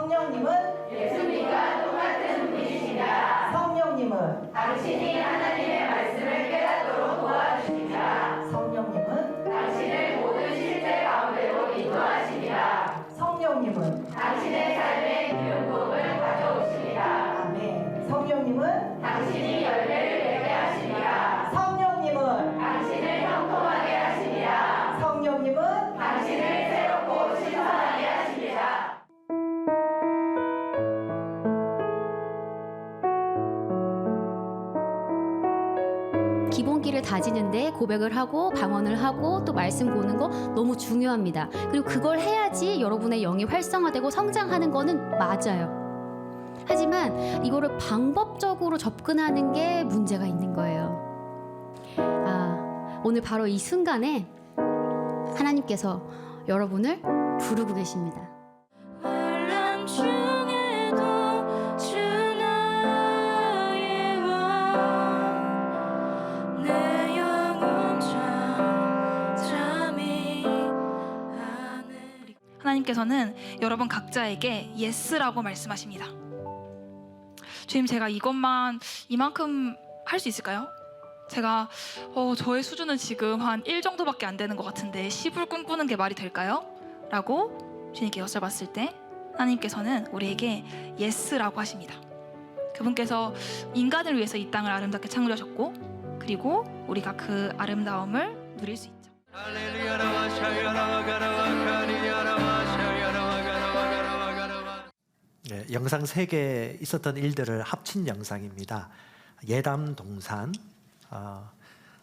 성령님은 예수님과 똑같은 분이십니다. 성령님은 당신이 하나님의 말씀을 깨닫도록 도와주십니다. 성령님은 당신을 모든 실제 가운데로 인도하십니다. 성령님은 당신의 삶에 기름 부음을 가져오십니다. 아멘. 성령님은 당신이 열매를 맺게 하십니다. 성령님은 당신을 형통하게 하십니다. 성령님은 당신을 새롭고 신선하게 하십니다. 기본기를 다지는데 고백을 하고 방언을 하고 또 말씀 보는 거 너무 중요합니다. 그리고 그걸 해야지 여러분의 영이 활성화되고 성장하는 거는 맞아요. 하지만 이거를 방법적으로 접근하는 게 문제가 있는 거예요. 오늘 바로 이 순간에 하나님께서 여러분을 부르고 계십니다. 환난 중에도 주 나의 왕 내 영혼 잠잠히 하늘. 하나님께서는 여러분 각자에게 예스라고 말씀하십니다. 주님, 제가 이만큼 할 수 있을까요? 제가 저의 수준은 지금 한 1 정도밖에 안 되는 것 같은데 10을 꿈꾸는 게 말이 될까요? 라고 주님께 여쭤봤을 때 하나님께서는 우리에게 예스라고 하십니다. 그분께서 인간을 위해서 이 땅을 아름답게 창조하셨고 그리고 우리가 그 아름다움을 누릴 수 있죠. 네, 영상 3개 있었던 일들을 합친 영상입니다. 예담 동산,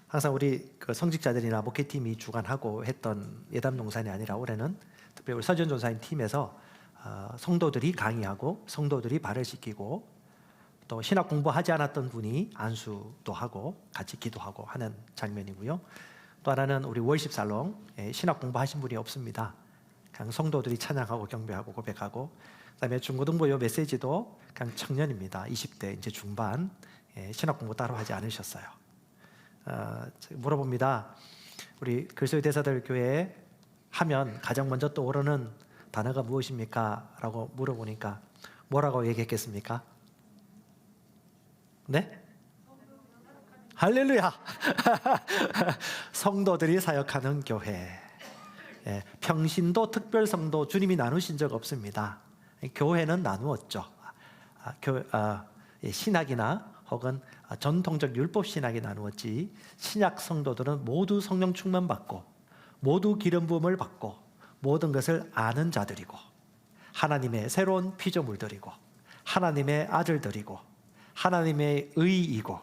항상 우리 그 성직자들이나 목회팀이 주관하고 했던 예담 동산이 아니라 올해는 특별히 우리 서전 전사님 팀에서 성도들이 강의하고 성도들이 발을 씻기고 또 신학 공부하지 않았던 분이 안수도 하고 같이 기도하고 하는 장면이고요. 또 하나는 우리 월십 살롱, 신학 공부하신 분이 없습니다. 그냥 성도들이 찬양하고 경배하고 고백하고, 그다음에 중고등부 요 메시지도 그냥 청년입니다. 20대 이제 중반, 신학 공부 따로 하지 않으셨어요. 물어봅니다. 우리 그리스도의 대사들 교회 하면 가장 먼저 떠오르는 단어가 무엇입니까? 라고 물어보니까 뭐라고 얘기했겠습니까? 네? 할렐루야! 성도들이 사역하는 교회. 평신도, 특별성도 주님이 나누신 적 없습니다. 교회는 나누었죠. 신학이나 혹은 전통적 율법 신학이 나누었지, 신약 성도들은 모두 성령 충만 받고 모두 기름 부음을 받고 모든 것을 아는 자들이고 하나님의 새로운 피조물들이고 하나님의 아들들이고 하나님의 의이고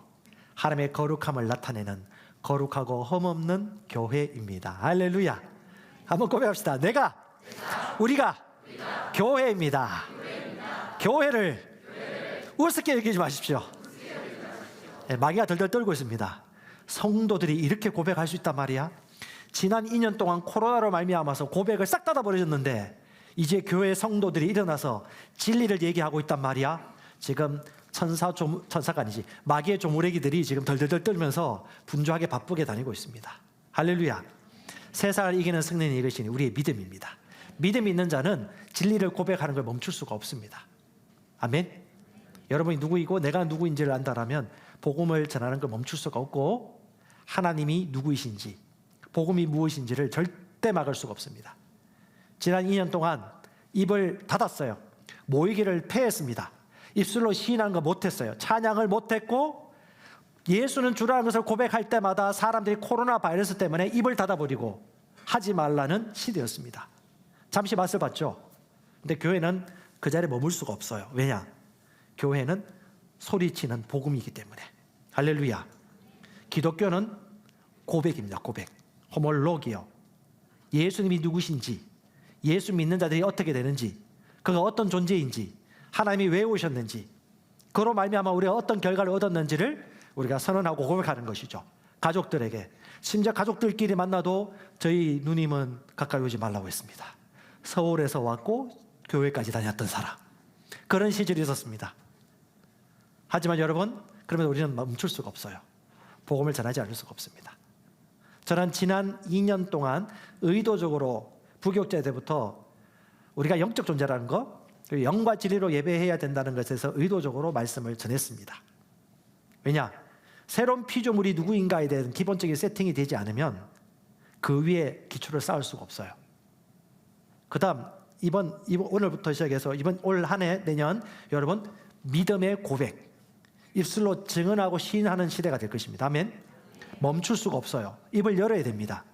하나님의 거룩함을 나타내는 거룩하고 흠없는 교회입니다. 할렐루야. 한번 고백합시다. 우리가 교회입니다. 교회를 우습게 여기지 마십시오. 마귀가 덜덜 떨고 있습니다. 성도들이 이렇게 고백할 수 있단 말이야. 지난 2년 동안 코로나로 말미암아서 고백을 싹 닫아버리셨는데 이제 교회 성도들이 일어나서 진리를 얘기하고 있단 말이야. 지금 천사가 아니지, 마귀의 조무래기들이 지금 덜덜덜 떨면서 분주하게 바쁘게 다니고 있습니다. 할렐루야. 세상을 이기는 승리는 이것이니 우리의 믿음입니다. 믿음이 있는 자는 진리를 고백하는 걸 멈출 수가 없습니다. 아멘. 여러분이 누구이고 내가 누구인지를 안다라면 복음을 전하는 걸 멈출 수가 없고 하나님이 누구이신지 복음이 무엇인지를 절대 막을 수가 없습니다. 지난 2년 동안 입을 닫았어요. 모이기를 패했습니다. 입술로 시인하는 거 못했어요. 찬양을 못했고 예수는 주라는 것을 고백할 때마다 사람들이 코로나 바이러스 때문에 입을 닫아버리고 하지 말라는 시대였습니다. 잠시 맛을 봤죠. 근데 교회는 그 자리에 머물 수가 없어요. 왜냐? 교회는 소리치는 복음이기 때문에. 할렐루야. 기독교는 고백입니다. 고백. 호몰로기요. 예수님이 누구신지, 예수 믿는 자들이 어떻게 되는지, 그가 어떤 존재인지, 하나님이 왜 오셨는지, 그로 말미암아 우리가 어떤 결과를 얻었는지를 우리가 선언하고 고백하는 것이죠. 가족들에게, 심지어 가족들끼리 만나도 저희 누님은 가까이 오지 말라고 했습니다. 서울에서 왔고 교회까지 다녔던 사람, 그런 시절이 있었습니다. 하지만 여러분, 그러면 우리는 멈출 수가 없어요. 복음을 전하지 않을 수가 없습니다. 저는 지난 2년 동안 의도적으로 부교육자 때부터 우리가 영적 존재라는 거, 그리고 영과 진리로 예배해야 된다는 것에서 의도적으로 말씀을 전했습니다. 왜냐? 새로운 피조물이 누구인가에 대한 기본적인 세팅이 되지 않으면 그 위에 기초를 쌓을 수가 없어요. 그 다음 이번 오늘부터 시작해서 이번 올 한 해 내년 여러분 믿음의 고백, 입술로 증언하고 시인하는 시대가 될 것입니다. 아멘. 멈출 수가 없어요. 입을 열어야 됩니다.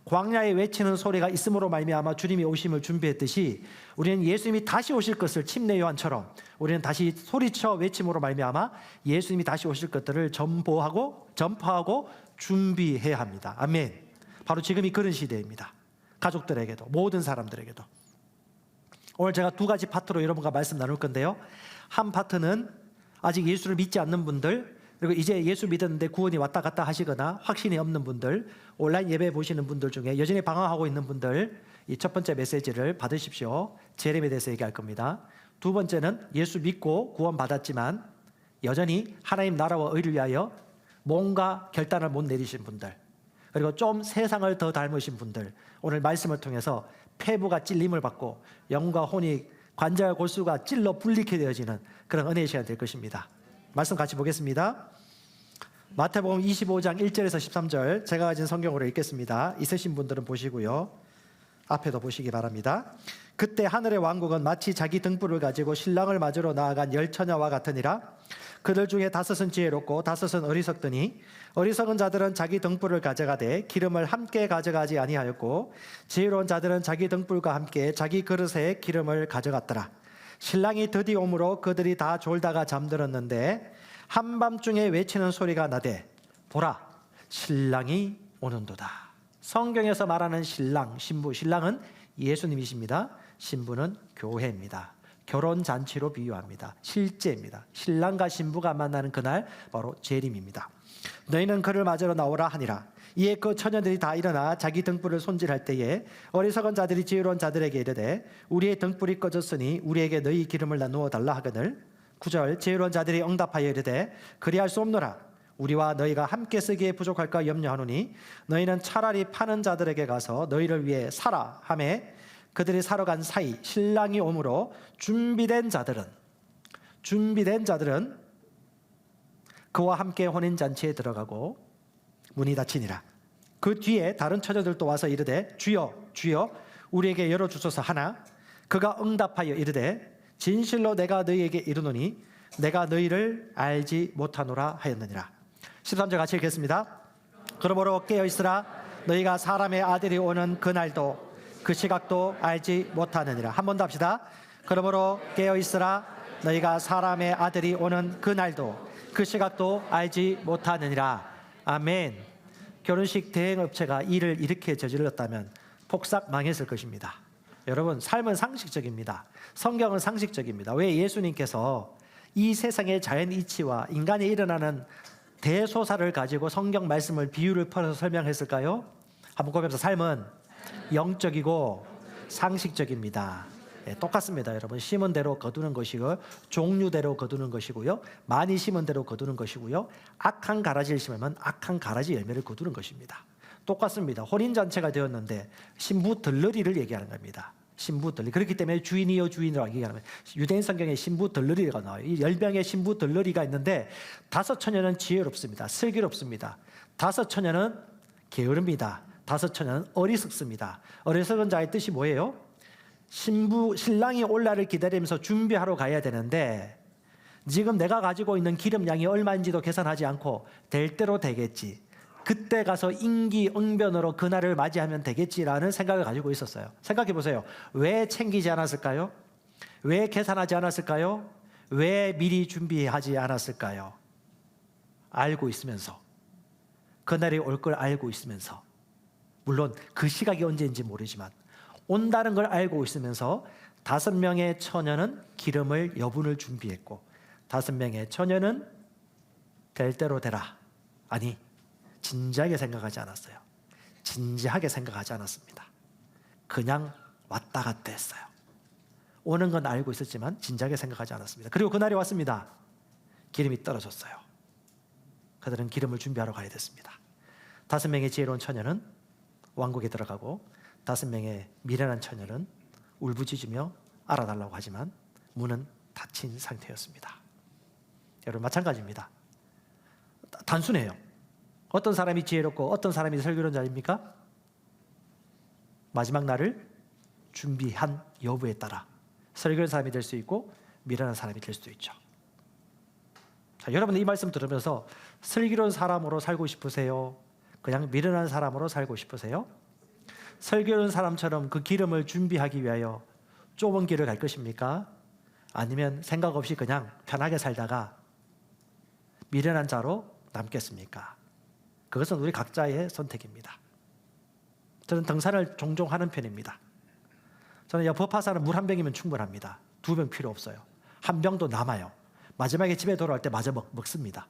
광야에 외치는 소리가 있음으로 말미암아 주님이 오심을 준비했듯이 우리는 예수님이 다시 오실 것을 침례 요한처럼 우리는 다시 소리쳐 외침으로 말미암아 예수님이 다시 오실 것들을 전파하고 준비해야 합니다. 아멘. 바로 지금이 그런 시대입니다. 가족들에게도 모든 사람들에게도. 오늘 제가 두 가지 파트로 여러분과 말씀 나눌 건데요. 한 파트는 아직 예수를 믿지 않는 분들, 그리고 이제 예수 믿었는데 구원이 왔다 갔다 하시거나 확신이 없는 분들, 온라인 예배 보시는 분들 중에 여전히 방황하고 있는 분들, 이 첫 번째 메시지를 받으십시오. 재림에 대해서 얘기할 겁니다. 두 번째는 예수 믿고 구원 받았지만 여전히 하나님 나라와 의를 위하여 뭔가 결단을 못 내리신 분들, 그리고 좀 세상을 더 닮으신 분들, 오늘 말씀을 통해서 폐부가 찔림을 받고 영과 혼이 관절 골수가 찔러 불리게 되어지는 그런 은혜의 시간 될 것입니다. 말씀 같이 보겠습니다. 마태복음 25장 1절에서 13절 제가 가진 성경으로 읽겠습니다. 있으신 분들은 보시고요. 앞에도 보시기 바랍니다. 그때 하늘의 왕국은 마치 자기 등불을 가지고 신랑을 맞으러 나아간 열 처녀와 같으니라. 그들 중에 다섯은 지혜롭고 다섯은 어리석더니 어리석은 자들은 자기 등불을 가져가되 기름을 함께 가져가지 아니하였고 지혜로운 자들은 자기 등불과 함께 자기 그릇에 기름을 가져갔더라. 신랑이 드디어 오므로 그들이 다 졸다가 잠들었는데 한밤중에 외치는 소리가 나되 보라 신랑이 오는도다. 성경에서 말하는 신랑, 신부, 신랑은 예수님이십니다. 신부는 교회입니다. 결혼잔치로 비유합니다. 실제입니다. 신랑과 신부가 만나는 그날 바로 재림입니다. 너희는 그를 맞으러 나오라 하니라. 이에 그 처녀들이 다 일어나 자기 등불을 손질할 때에 어리석은 자들이 지혜로운 자들에게 이르되 우리의 등불이 꺼졌으니 우리에게 너희 기름을 나누어 달라 하거늘 9절 지혜로운 자들이 응답하여 이르되 그리할 수 없노라. 우리와 너희가 함께 쓰기에 부족할까 염려하노니 너희는 차라리 파는 자들에게 가서 너희를 위해 사라 하매 그들이 사러 간 사이 신랑이 오므로 준비된 자들은 그와 함께 혼인잔치에 들어가고 문이 닫히니라. 그 뒤에 다른 처녀들도 와서 이르되 주여 주여 우리에게 열어주소서 하나 그가 응답하여 이르되 진실로 내가 너희에게 이르노니 내가 너희를 알지 못하노라 하였느니라. 13절 같이 읽겠습니다. 그러므로 깨어있으라. 너희가 사람의 아들이 오는 그날도 그 시각도 알지 못하느니라. 한 번 더 합시다. 그러므로 깨어있으라. 너희가 사람의 아들이 오는 그날도 그 시각도 알지 못하느니라. 아멘. 결혼식 대행업체가 일을 이렇게 저질렀다면 폭삭 망했을 것입니다. 여러분 삶은 상식적입니다. 성경은 상식적입니다. 왜 예수님께서 이 세상의 자연 이치와 인간이 일어나는 대소사를 가지고 성경 말씀을 비유를 풀어서 설명했을까요? 한번 고백해서 삶은 영적이고 상식적입니다. 네, 똑같습니다. 여러분 심은 대로 거두는 것이고 종류대로 거두는 것이고요. 많이 심은 대로 거두는 것이고요. 악한 가라지를 심으면 악한 가라지 열매를 거두는 것입니다. 똑같습니다. 혼인잔치가 되었는데 신부 들러리를 얘기하는 겁니다. 신부 들러리. 그렇기 때문에 주인이여 주인이라고 얘기하는 거예요. 유대인 성경에 신부 들러리가 나와요. 이 10명의 신부 들러리가 있는데 5 처녀는 지혜롭습니다. 슬기롭습니다. 5 처녀는 게으릅니다. 5 처녀는 어리석습니다. 어리석은 자의 뜻이 뭐예요? 신랑이 올 날을 기다리면서 준비하러 가야 되는데 지금 내가 가지고 있는 기름 양이 얼마인지도 계산하지 않고 될 대로 되겠지. 그때 가서 임기응변으로 그날을 맞이하면 되겠지라는 생각을 가지고 있었어요. 생각해 보세요. 왜 챙기지 않았을까요? 왜 계산하지 않았을까요? 왜 미리 준비하지 않았을까요? 알고 있으면서, 그날이 올 걸 알고 있으면서, 물론 그 시각이 언제인지 모르지만 온다는 걸 알고 있으면서 5명의 처녀는 기름을 여분을 준비했고 5명의 처녀는 될 대로 되라. 아니, 진지하게 생각하지 않았어요. 진지하게 생각하지 않았습니다. 그냥 왔다 갔다 했어요. 오는 건 알고 있었지만 진지하게 생각하지 않았습니다. 그리고 그날이 왔습니다. 기름이 떨어졌어요. 그들은 기름을 준비하러 가야 됐습니다. 5명의 지혜로운 처녀는 왕국에 들어가고 5명의 미련한 처녀는 울부짖으며 알아달라고 하지만 문은 닫힌 상태였습니다. 여러분 마찬가지입니다. 단순해요. 어떤 사람이 지혜롭고 어떤 사람이 슬기로운 자입니까? 마지막 날을 준비한 여부에 따라 슬기로운 사람이 될 수 있고 미련한 사람이 될 수도 있죠. 자, 여러분 이 말씀 들으면서 슬기로운 사람으로 살고 싶으세요? 그냥 미련한 사람으로 살고 싶으세요? 슬기로운 사람처럼 그 기름을 준비하기 위하여 좁은 길을 갈 것입니까? 아니면 생각 없이 그냥 편하게 살다가 미련한 자로 남겠습니까? 그것은 우리 각자의 선택입니다. 저는 등산을 종종 하는 편입니다. 저는 법화산은 물 한 병이면 충분합니다. 2병 필요 없어요. 한 병도 남아요. 마지막에 집에 돌아올 때 마저 먹습니다.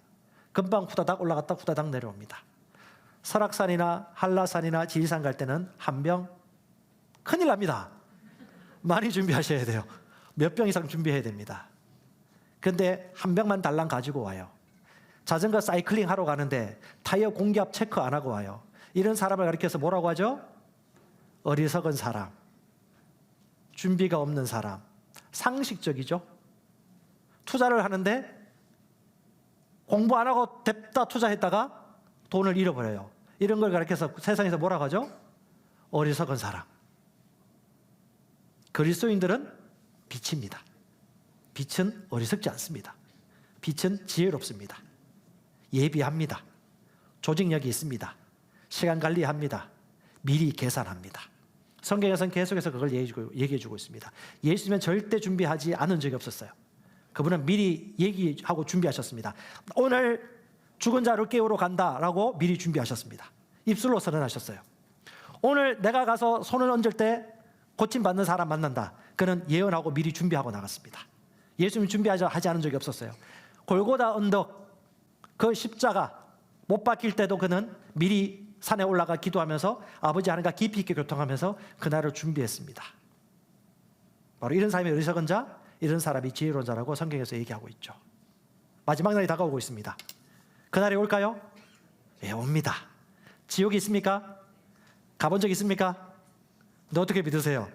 금방 후다닥 올라갔다 후다닥 내려옵니다. 설악산이나 한라산이나 지리산 갈 때는 한 병 큰일 납니다. 많이 준비하셔야 돼요. 몇 병 이상 준비해야 됩니다. 그런데 한 병만 달랑 가지고 와요. 자전거 사이클링 하러 가는데 타이어 공기압 체크 안 하고 와요. 이런 사람을 가리켜서 뭐라고 하죠? 어리석은 사람, 준비가 없는 사람. 상식적이죠. 투자를 하는데 공부 안 하고 냅다 투자했다가 돈을 잃어버려요. 이런 걸 가리켜서 세상에서 뭐라고 하죠? 어리석은 사람. 그리스도인들은 빛입니다. 빛은 어리석지 않습니다. 빛은 지혜롭습니다. 예비합니다. 조직력이 있습니다. 시간 관리합니다. 미리 계산합니다. 성경에서는 계속해서 그걸 얘기해주고 있습니다. 예수님은 절대 준비하지 않은 적이 없었어요. 그분은 미리 얘기하고 준비하셨습니다. 오늘 죽은 자를 깨우러 간다라고 미리 준비하셨습니다. 입술로 선언하셨어요. 오늘 내가 가서 손을 얹을 때 고침받는 사람 만난다. 그는 예언하고 미리 준비하고 나갔습니다. 예수님 준비하지 않은 적이 없었어요. 골고다 언덕 그 십자가 못 박힐 때도 그는 미리 산에 올라가 기도하면서 아버지 하나님과 깊이 있게 교통하면서 그날을 준비했습니다. 바로 이런 사람이 어리석은 자, 이런 사람이 지혜로운 자라고 성경에서 얘기하고 있죠. 마지막 날이 다가오고 있습니다. 그날이 올까요? 예, 옵니다. 지옥이 있습니까? 가본 적 있습니까? 근데 어떻게 믿으세요?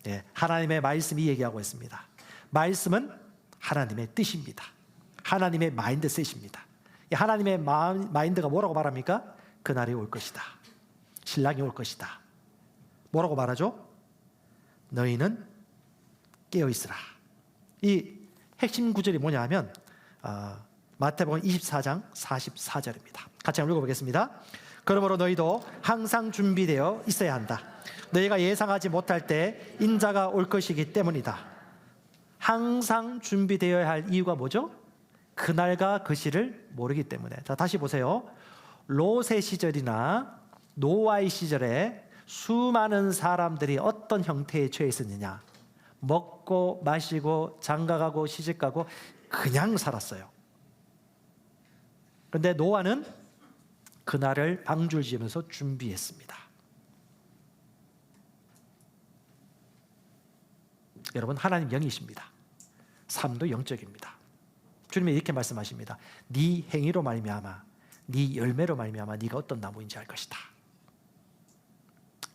예, 하나님의 말씀이 얘기하고 있습니다. 말씀은 하나님의 뜻입니다. 하나님의 마인드셋입니다. 하나님의 마인드가 뭐라고 말합니까? 그날이 올 것이다. 신랑이 올 것이다. 뭐라고 말하죠? 너희는 깨어있으라. 이 핵심 구절이 뭐냐 하면 마태복음 24장 44절입니다. 같이 한번 읽어보겠습니다. 그러므로 너희도 항상 준비되어 있어야 한다. 너희가 예상하지 못할 때 인자가 올 것이기 때문이다. 항상 준비되어야 할 이유가 뭐죠? 그날과 그 시를 모르기 때문에. 자, 다시 보세요. 롯의 시절이나 노아의 시절에 수많은 사람들이 어떤 형태에 처해 있었느냐? 먹고 마시고 장가가고 시집가고 그냥 살았어요. 그런데 노아는 그날을 방주를 지으면서 준비했습니다. 여러분, 하나님 영이십니다. 삶도 영적입니다. 주님이 이렇게 말씀하십니다. 네 행위로 말미암아, 네 열매로 말미암아 네가 어떤 나무인지 알 것이다.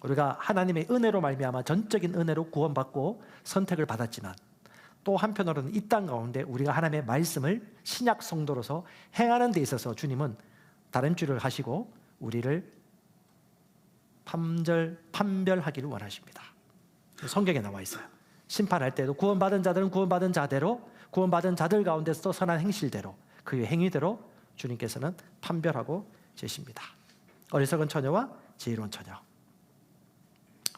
우리가 하나님의 은혜로 말미암아 전적인 은혜로 구원받고 선택을 받았지만 또 한편으로는 이 땅 가운데 우리가 하나님의 말씀을 신약 성도로서 행하는 데 있어서 주님은 다림줄을 하시고 우리를 판별하기를 원하십니다. 성경에 나와 있어요. 심판할 때도 구원받은 자들은 구원받은 자대로, 구원받은 자들 가운데서도 선한 행실대로, 그의 행위대로 주님께서는 판별하고 계십니다. 어리석은 처녀와 지혜로운 처녀.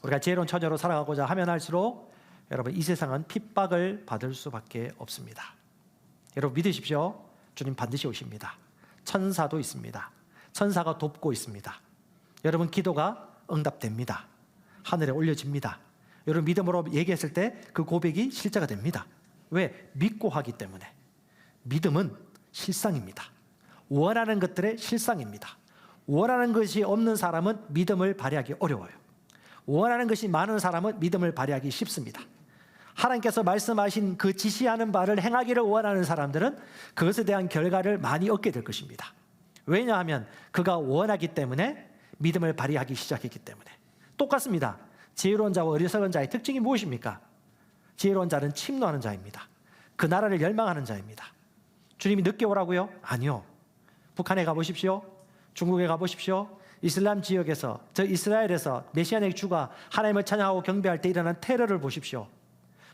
우리가 지혜로운 처녀로 살아가고자 하면 할수록 여러분, 이 세상은 핍박을 받을 수밖에 없습니다. 여러분 믿으십시오. 주님 반드시 오십니다. 천사도 있습니다. 천사가 돕고 있습니다. 여러분 기도가 응답됩니다. 하늘에 올려집니다. 여러분 믿음으로 얘기했을 때 그 고백이 실제가 됩니다. 왜? 믿고 하기 때문에. 믿음은 실상입니다. 원하는 것들의 실상입니다. 원하는 것이 없는 사람은 믿음을 발휘하기 어려워요. 원하는 것이 많은 사람은 믿음을 발휘하기 쉽습니다. 하나님께서 말씀하신 그 지시하는 바를 행하기를 원하는 사람들은 그것에 대한 결과를 많이 얻게 될 것입니다. 왜냐하면 그가 원하기 때문에 믿음을 발휘하기 시작했기 때문에. 똑같습니다. 지혜로운 자와 어리석은 자의 특징이 무엇입니까? 지혜로운 자는 침노하는 자입니다. 그 나라를 열망하는 자입니다. 주님이 늦게 오라고요? 아니요. 북한에 가보십시오. 중국에 가보십시오. 이슬람 지역에서, 저 이스라엘에서 메시아의 주가 하나님을 찬양하고 경배할 때 일어난 테러를 보십시오.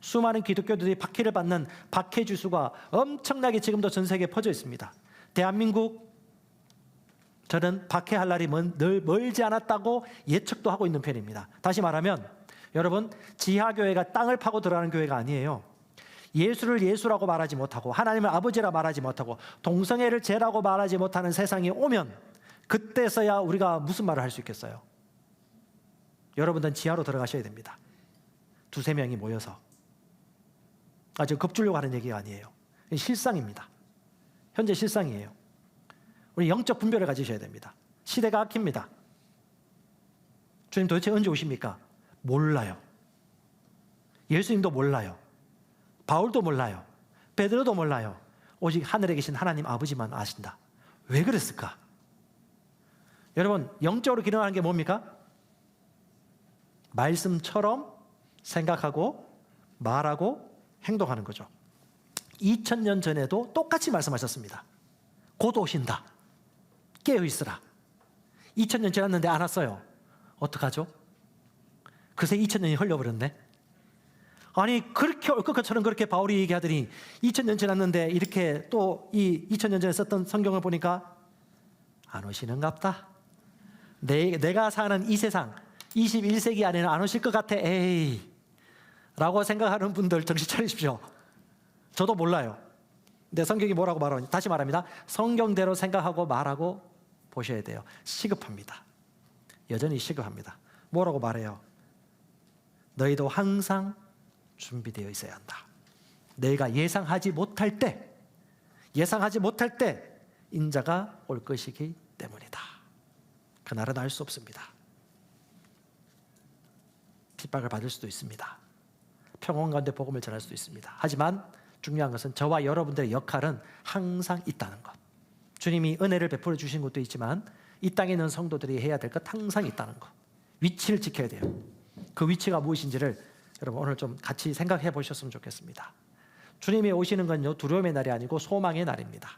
수많은 기독교들이 박해를 받는 박해 지수가 엄청나게 지금도 전 세계에 퍼져 있습니다. 대한민국, 저는 박해할 날이 늘 멀지 않았다고 예측도 하고 있는 편입니다. 다시 말하면 여러분, 지하교회가 땅을 파고 들어가는 교회가 아니에요. 예수를 예수라고 말하지 못하고 하나님을 아버지라 말하지 못하고 동성애를 죄라고 말하지 못하는 세상이 오면 그때서야 우리가 무슨 말을 할 수 있겠어요? 여러분들은 지하로 들어가셔야 됩니다. 두세 명이 모여서. 저 겁주려고 하는 얘기가 아니에요. 실상입니다. 현재 실상이에요. 우리 영적 분별을 가지셔야 됩니다. 시대가 악힙니다. 주님 도대체 언제 오십니까? 몰라요. 예수님도 몰라요. 바울도 몰라요. 베드로도 몰라요. 오직 하늘에 계신 하나님 아버지만 아신다. 왜 그랬을까? 여러분, 영적으로 기능하는 게 뭡니까? 말씀처럼 생각하고 말하고 행동하는 거죠. 2000년 전에도 똑같이 말씀하셨습니다. 곧 오신다. 깨어있으라. 2000년 지났는데 안 왔어요. 어떡하죠? 그새 2000년이 흘려버렸네. 아니, 그렇게 올 것처럼 그렇게 바울이 얘기하더니 2000년 지났는데 이렇게 또 이 2000년 전에 썼던 성경을 보니까 안 오시는갑다. 내가 사는 이 세상 21세기 안에는 안 오실 것 같아. 에이 라고 생각하는 분들 정신 차리십시오. 저도 몰라요. 근데 성경이 뭐라고 말하는지 다시 말합니다. 성경대로 생각하고 말하고 보셔야 돼요. 시급합니다. 여전히 시급합니다. 뭐라고 말해요? 너희도 항상 준비되어 있어야 한다. 너희가 예상하지 못할 때 인자가 올 것이기 때문이다. 그날은 알 수 없습니다. 핍박을 받을 수도 있습니다. 평온 가운데 복음을 전할 수도 있습니다. 하지만 중요한 것은 저와 여러분들의 역할은 항상 있다는 것. 주님이 은혜를 베풀어 주신 것도 있지만 이 땅에 있는 성도들이 해야 될 것 항상 있다는 것. 위치를 지켜야 돼요. 그 위치가 무엇인지를 여러분 오늘 좀 같이 생각해 보셨으면 좋겠습니다. 주님이 오시는 건요, 두려움의 날이 아니고 소망의 날입니다.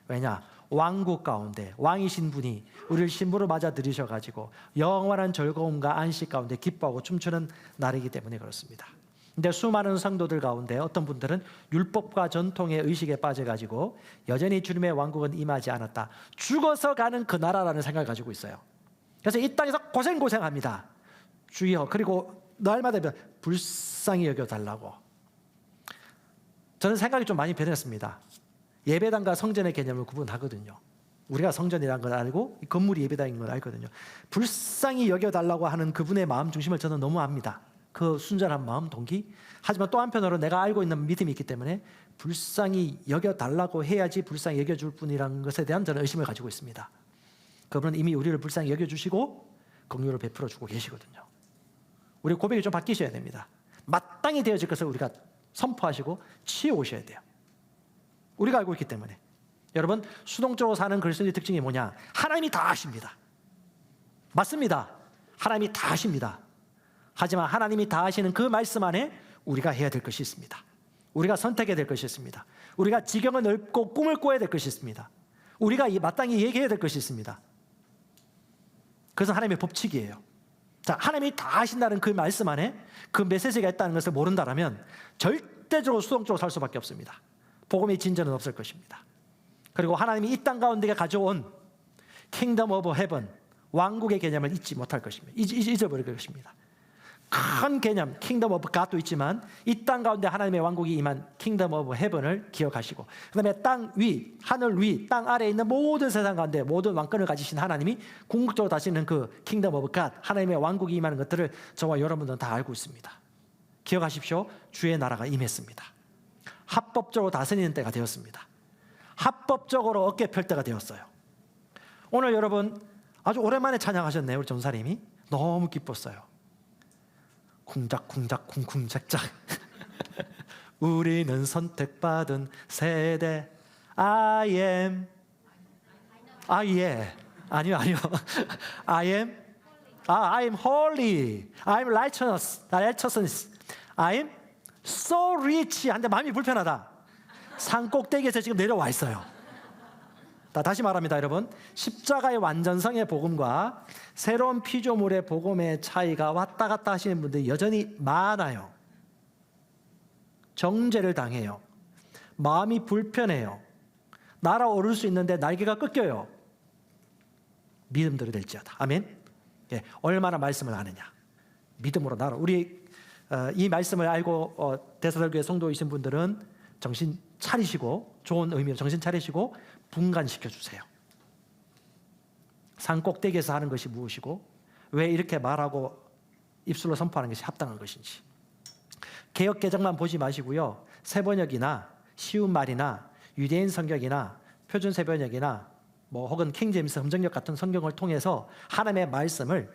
왜냐? 왕국 가운데 왕이신 분이 우리를 신부로 맞아 들이셔가지고 영원한 즐거움과 안식 가운데 기뻐하고 춤추는 날이기 때문에 그렇습니다. 근데 수많은 성도들 가운데 어떤 분들은 율법과 전통의 의식에 빠져가지고 여전히 주님의 왕국은 임하지 않았다. 죽어서 가는 그 나라라는 생각을 가지고 있어요. 그래서 이 땅에서 고생합니다. 주여, 그리고 날마다 불쌍히 여겨달라고. 저는 생각이 좀 많이 변했습니다. 예배당과 성전의 개념을 구분하거든요. 우리가 성전이라는 걸 알고 건물이 예배당인 걸 알거든요. 불쌍히 여겨달라고 하는 그분의 마음 중심을 저는 너무 압니다. 그 순전한 마음, 동기. 하지만 또 한편으로 내가 알고 있는 믿음이 있기 때문에 불쌍히 여겨달라고 해야지 불쌍히 여겨줄 분이라는 것에 대한 저는 의심을 가지고 있습니다. 그분은 이미 우리를 불쌍히 여겨주시고 긍휼을 베풀어주고 계시거든요. 우리 고백이 좀 바뀌셔야 됩니다. 마땅히 되어질 것을 우리가 선포하시고 치워오셔야 돼요. 우리가 알고 있기 때문에. 여러분, 수동적으로 사는 그리스도인의 특징이 뭐냐? 하나님이 다 아십니다. 맞습니다. 하나님이 다 아십니다. 하지만 하나님이 다 아시는 그 말씀 안에 우리가 해야 될 것이 있습니다. 우리가 선택해야 될 것이 있습니다. 우리가 지경을 넓고 꿈을 꿔야 될 것이 있습니다. 우리가 마땅히 얘기해야 될 것이 있습니다. 그것은 하나님의 법칙이에요. 자, 하나님이 다 아신다는 그 말씀 안에 그 메시지가 있다는 것을 모른다면 절대적으로 수동적으로 살 수밖에 없습니다. 복음의 진전은 없을 것입니다. 그리고 하나님이 이 땅 가운데 가져온 킹덤 오브 헤븐, 왕국의 개념을 잊지 못할 것입니다. 잊어버릴 것입니다. 큰 개념, 킹덤 오브 갓도 있지만 이 땅 가운데 하나님의 왕국이 임한 킹덤 오브 헤븐을 기억하시고, 그 다음에 땅 위, 하늘 위, 땅 아래에 있는 모든 세상 가운데 모든 왕권을 가지신 하나님이 궁극적으로 다시는 그 킹덤 오브 갓, 하나님의 왕국이 임하는 것들을 저와 여러분들은 다 알고 있습니다. 기억하십시오. 주의 나라가 임했습니다. 합법적으로 다스리는 때가 되었습니다. 합법적으로 어깨 펼 때가 되었어요. 오늘 여러분 아주 오랜만에 찬양하셨네요. 우리 전사님이 너무 기뻤어요. 쿵작쿵작 쿵쿵작작 우리는 선택받은 세대. I am 아니요 I am holy, I am righteous, I am so rich 한데 마음이 불편하다. 산 꼭대기에서 지금 내려와 있어요. 다시 말합니다, 여러분. 십자가의 완전성의 복음과 새로운 피조물의 복음의 차이가 왔다 갔다 하시는 분들이 여전히 많아요. 정죄를 당해요. 마음이 불편해요. 날아오를 수 있는데 날개가 꺾여요. 믿음대로 될지어다. 아멘. 예, 얼마나 말씀을 아느냐. 믿음으로 날아. 우리 이 말씀을 알고 데살로니가 성도이신 분들은 정신 차리시고, 좋은 의미로 정신 차리시고 분간시켜 주세요. 산 꼭대기에서 하는 것이 무엇이고 왜 이렇게 말하고 입술로 선포하는 것이 합당한 것인지. 개역 개정만 보지 마시고요. 새번역이나 쉬운 말이나 유대인 성경이나 표준 새번역이나 혹은 킹제임스 험정역 같은 성경을 통해서 하나님의 말씀을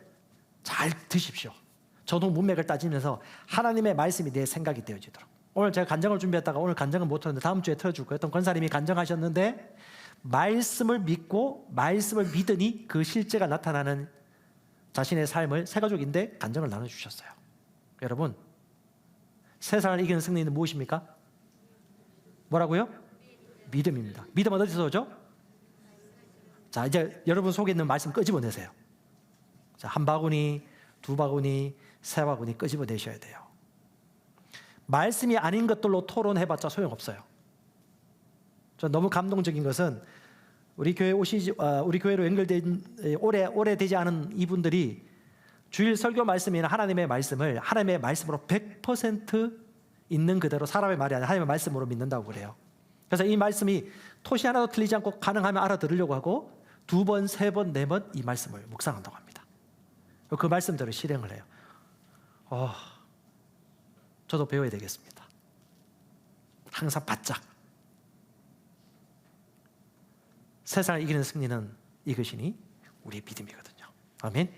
잘 드십시오. 저도 문맥을 따지면서 하나님의 말씀이 내 생각이 되어지도록. 오늘 제가 간증을 준비했다가 오늘 간증은 못 하는데 다음 주에 틀어줄 거예요. 어떤 권사님이 간증하셨는데 말씀을 믿고 말씀을 믿으니 그 실제가 나타나는 자신의 삶을 새 가족인데 간증을 나눠주셨어요. 여러분, 세상을 이기는 승리는 무엇입니까? 뭐라고요? 믿음입니다. 믿음은 어디서 오죠? 자, 이제 여러분 속에 있는 말씀 끄집어내세요. 자, 한 바구니, 두 바구니, 세 바구니 끄집어내셔야 돼요. 말씀이 아닌 것들로 토론해봤자 소용없어요. 저 너무 감동적인 것은 우리 교회 우리 교회로 연결된 오래되지 않은 이분들이 주일 설교 말씀이나 하나님의 말씀을 하나님의 말씀으로 100% 있는 그대로 사람의 말이 아니라 하나님의 말씀으로 믿는다고 그래요. 그래서 이 말씀이 토시 하나도 틀리지 않고 가능하면 알아들으려고 하고 2번, 3번, 4번 이 말씀을 묵상한다고 합니다. 그 말씀대로 실행을 해요. 저도 배워야 되겠습니다. 항상 바짝. 세상을 이기는 승리는 이것이니 우리의 믿음이거든요. 아멘.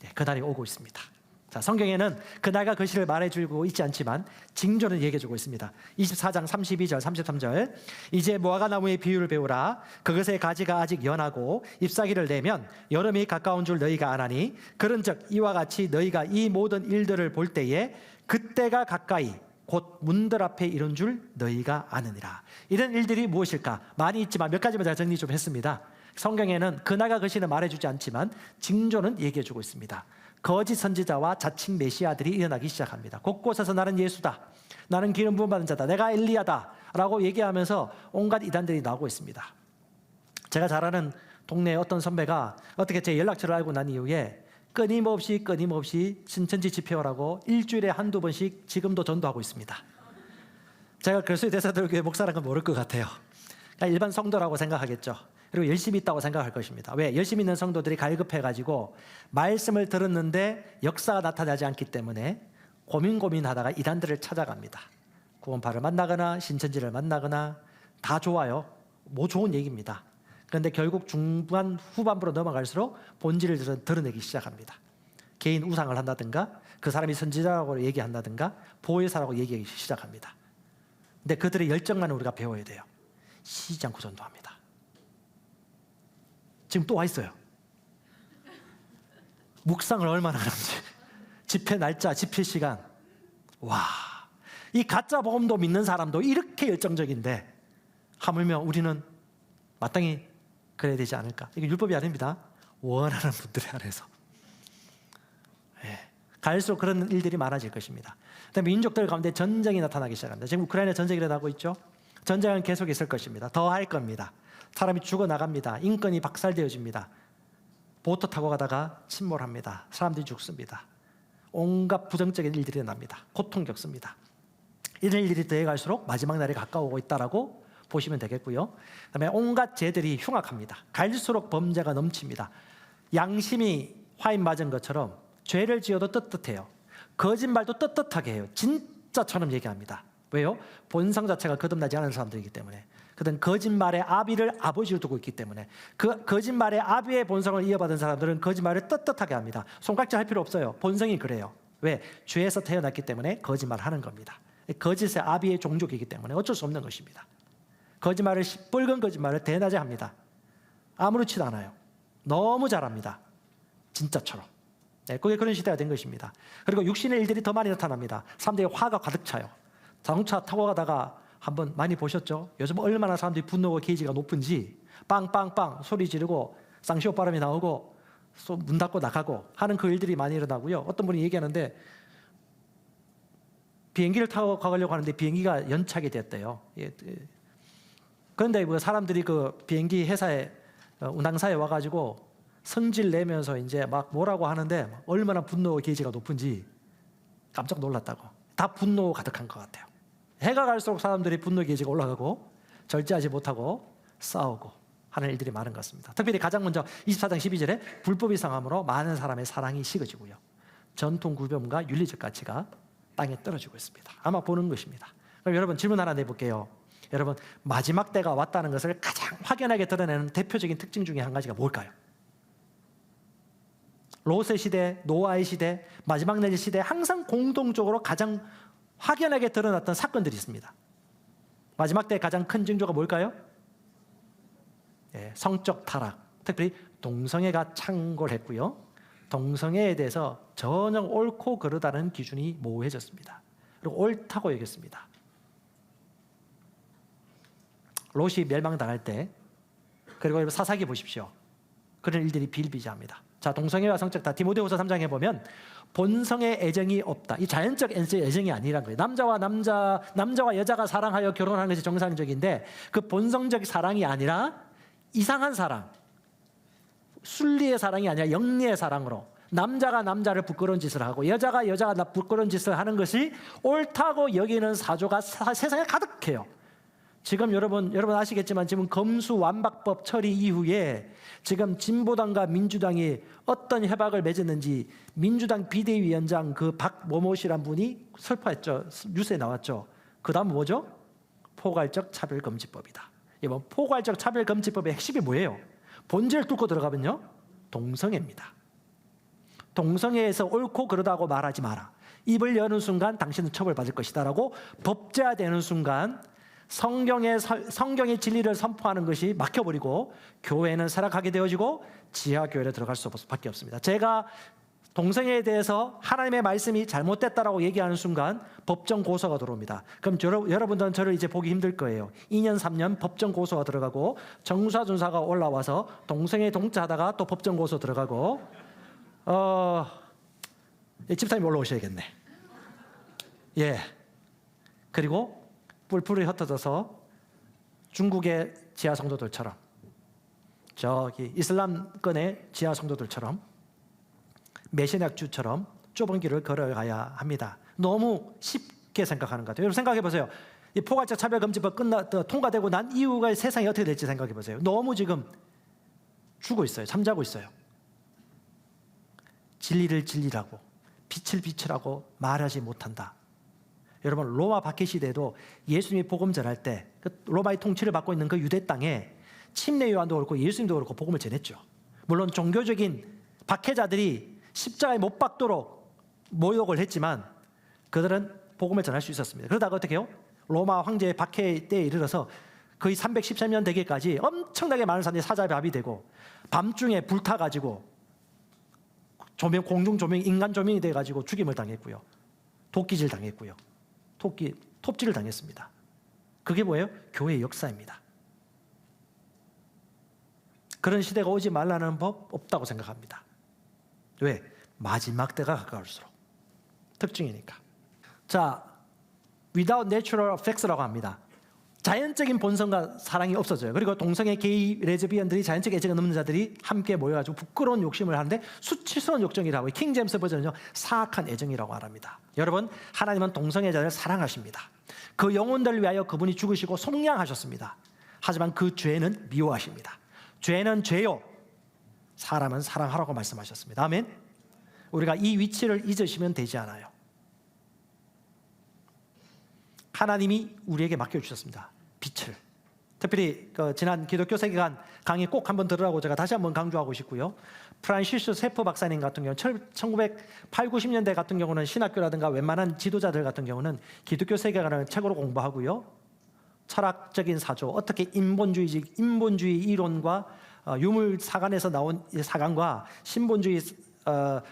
네, 그날이 오고 있습니다. 자, 성경에는 그날과 그 시를 말해주고 있지 않지만 징조는 얘기해주고 있습니다. 24장 32절 33절 이제 무화과 나무의 비유를 배우라. 그것의 가지가 아직 연하고 잎사귀를 내면 여름이 가까운 줄 너희가 아나니 그런즉 이와 같이 너희가 이 모든 일들을 볼 때에 그때가 가까이 곧 문들 앞에 이른 줄 너희가 아느니라. 이런 일들이 무엇일까? 많이 있지만 몇 가지만 제가 정리 좀 했습니다. 성경에는 그날과 그 시는 말해주지 않지만 징조는 얘기해주고 있습니다. 거짓 선지자와 자칭 메시아들이 일어나기 시작합니다. 곳곳에서 나는 예수다, 나는 기름 부음 받은 자다, 내가 엘리야다 라고 얘기하면서 온갖 이단들이 나오고 있습니다. 제가 잘 아는 동네에 어떤 선배가 어떻게 제 연락처를 알고 난 이후에 끊임없이 신천지 집회라고 일주일에 한두 번씩 지금도 전도하고 있습니다. 제가 그리스도의 대사들교회 목사라는 건 모를 것 같아요. 그러니까 일반 성도라고 생각하겠죠. 그리고 열심히 있다고 생각할 것입니다. 왜? 열심히 있는 성도들이 갈급해가지고 말씀을 들었는데 역사가 나타나지 않기 때문에 고민하다가 이단들을 찾아갑니다. 구원파를 만나거나 신천지를 만나거나 다 좋아요. 뭐 좋은 얘기입니다. 그런데 결국 중반 후반부로 넘어갈수록 본질을 드러내기 시작합니다. 개인 우상을 한다든가 그 사람이 선지자라고 얘기한다든가 보혜사라고 얘기하기 시작합니다. 근데 그들의 열정만 우리가 배워야 돼요. 쉬지 않고 전도합니다. 지금 또 와 있어요. 묵상을 얼마나 하는지, 집회 날짜, 집회 시간. 와, 이 가짜 복음도 믿는 사람도 이렇게 열정적인데 하물며 우리는 마땅히 그래야 되지 않을까? 이게 율법이 아닙니다. 원하는 분들에 한해서. 갈수록 그런 일들이 많아질 것입니다. 그다음에 민족들 가운데 전쟁이 나타나기 시작합니다. 지금 우크라이나 전쟁이 일어나고 있죠. 전쟁은 계속 있을 것입니다. 더 할 겁니다. 사람이 죽어나갑니다. 인권이 박살되어집니다. 보트 타고 가다가 침몰합니다. 사람들이 죽습니다. 온갖 부정적인 일들이 일어납니다. 고통 겪습니다. 이런 일들이 더해갈수록 마지막 날이 가까워오고 있다라고 보시면 되겠고요. 그다음에 온갖 죄들이 흉악합니다. 갈수록 범죄가 넘칩니다. 양심이 화인 맞은 것처럼 죄를 지어도 떳떳해요. 거짓말도 떳떳하게 해요. 진짜처럼 얘기합니다. 왜요? 본성 자체가 거듭나지 않은 사람들이기 때문에. 그들은 거짓말의 아비를 아버지로 두고 있기 때문에 그 거짓말의 아비의 본성을 이어받은 사람들은 거짓말을 떳떳하게 합니다. 손깍지 할 필요 없어요. 본성이 그래요. 왜? 죄에서 태어났기 때문에 거짓말하는 겁니다. 거짓의 아비의 종족이기 때문에 어쩔 수 없는 것입니다. 거짓말을 시뻘건 거짓말을 대낮에 합니다. 아무렇지도 않아요. 너무 잘합니다. 진짜처럼. 그게 그런 시대가 된 것입니다. 그리고 육신의 일들이 더 많이 나타납니다. 사람들이 화가 가득 차요. 자동차 타고 가다가 한번 많이 보셨죠? 요즘 얼마나 사람들이 분노와 게이지가 높은지 빵빵빵 소리 지르고 쌍시오바람이 나오고 문 닫고 나가고 하는 그 일들이 많이 일어나고요. 어떤 분이 얘기하는데 비행기를 타고 가려고 하는데 비행기가 연착이 됐대요. 그런데 뭐 사람들이 그 비행기 회사에 운항사에 와가지고 성질 내면서 이제 막 뭐라고 하는데 얼마나 분노와 게이지가 높은지 깜짝 놀랐다고. 다 분노 가득한 것 같아요. 해가 갈수록 사람들이 분노 게이지가 올라가고 절제하지 못하고 싸우고 하는 일들이 많은 것 같습니다. 특별히 가장 먼저 24장 12절에 불법이 상함으로 많은 사람의 사랑이 식어지고요. 전통 구별과 윤리적 가치가 땅에 떨어지고 있습니다. 아마 보는 것입니다. 그럼 여러분 질문 하나 내볼게요. 여러분 마지막 때가 왔다는 것을 가장 확연하게 드러내는 대표적인 특징 중에 한 가지가 뭘까요? 롯의 시대, 노아의 시대, 마지막 날 시대 항상 공동적으로 가장 확연하게 드러났던 사건들이 있습니다. 마지막 때 가장 큰 징조가 뭘까요? 성적 타락, 특별히 동성애가 창궐했고요. 동성애에 대해서 전혀 옳고 그르다는 기준이 모호해졌습니다. 그리고 옳다고 여겼습니다. 롯이 멸망당할 때, 그리고 사사기 보십시오. 그런 일들이 비일비재합니다. 자, 동성애와 성적 다 디모데후서 3장에 보면 본성의 애정이 없다. 이 자연적 애정이 아니란 거예요. 남자와 여자가 사랑하여 결혼하는 것이 정상적인데 그 본성적 사랑이 아니라 이상한 사랑, 순리의 사랑이 아니라 영리의 사랑으로 남자가 남자를 부끄러운 짓을 하고 여자가 부끄러운 짓을 하는 것이 옳다고 여기는 사조가 세상에 가득해요. 지금 여러분 아시겠지만 지금 검수완박법 처리 이후에 지금 진보당과 민주당이 어떤 협약을 맺었는지 민주당 비대위원장 그 박모모 씨란 분이 설파했죠. 뉴스에 나왔죠. 그 다음 뭐죠? 포괄적 차별금지법이다. 이번 포괄적 차별금지법의 핵심이 뭐예요? 본질을 뚫고 들어가면요, 동성애입니다. 동성애에서 옳고 그르다고 말하지 마라. 입을 여는 순간 당신은 처벌받을 것이다라고 법제화되는 순간 성경의 진리를 선포하는 것이 막혀버리고 교회는 사락하게 되어지고 지하교회로 들어갈 수밖에 없습니다. 제가 동성애에 대해서 하나님의 말씀이 잘못됐다라고 얘기하는 순간 법정 고소가 들어옵니다. 그럼 여러분들은 저를 이제 보기 힘들 거예요. 2년 3년 법정 고소가 들어가고 정사준사가 올라와서 동성애 동자하다가 또 법정 고소 들어가고 집사님 올라오셔야겠네. 예. 그리고 뿔뿔이 흩어져서 중국의 지하 성도들처럼 저기 이슬람권의 지하 성도들처럼 메시낙주처럼 좁은 길을 걸어가야 합니다. 너무 쉽게 생각하는 것 같아요. 여러분 생각해 보세요. 이 포괄적 차별금지법 통과되고 난 이후가 세상이 어떻게 될지 생각해 보세요. 너무 지금 죽어 있어요. 잠자고 있어요. 진리를 진리라고 빛을 빛이라고 말하지 못한다. 여러분 로마 박해 시대에도 예수님이 복음 전할 때 그 로마의 통치를 받고 있는 그 유대 땅에 침례 요한도 그렇고 예수님도 그렇고 복음을 전했죠. 물론 종교적인 박해자들이 십자가에 못 박도록 모욕을 했지만 그들은 복음을 전할 수 있었습니다. 그러다가 어떻게 해요? 로마 황제의 박해 때에 이르러서 거의 313년 되기까지 엄청나게 많은 사람들이 사자밥이 되고 밤중에 불타가지고 공중 조명, 인간 조명이 돼가지고 죽임을 당했고요. 도끼질 당했고요. 톱질을 당했습니다. 그게 뭐예요? 교회의 역사입니다. 그런 시대가 오지 말라는 법 없다고 생각합니다. 왜? 마지막 때가 가까울수록. 특징이니까. 자, without natural effects라고 합니다. 자연적인 본성과 사랑이 없어져요. 그리고 동성애, 게이, 레즈비언들이 자연적 애정이 없는 자들이 함께 모여가지고 부끄러운 욕심을 하는데 수치스러운 욕정이라고, 킹 제임스 버전은요 사악한 애정이라고 말합니다. 여러분, 하나님은 동성애자를 사랑하십니다. 그 영혼들을 위하여 그분이 죽으시고 속량하셨습니다. 하지만 그 죄는 미워하십니다. 죄는 죄요, 사람은 사랑하라고 말씀하셨습니다. 아멘. 우리가 이 위치를 잊으시면 되지 않아요. 하나님이 우리에게 맡겨주셨습니다. 빛을. 특별히 지난 기독교 세계관 강의 꼭 한번 들으라고 제가 다시 한번 강조하고 싶고요. 프란시스 세프 박사님 같은 경우는 1980, 90년대 같은 경우는 신학교라든가 웬만한 지도자들 같은 경우는 기독교 세계관을 책으로 공부하고요. 철학적인 사조, 어떻게 인본주의 이론과 유물 사관에서 나온 사관과 신본주의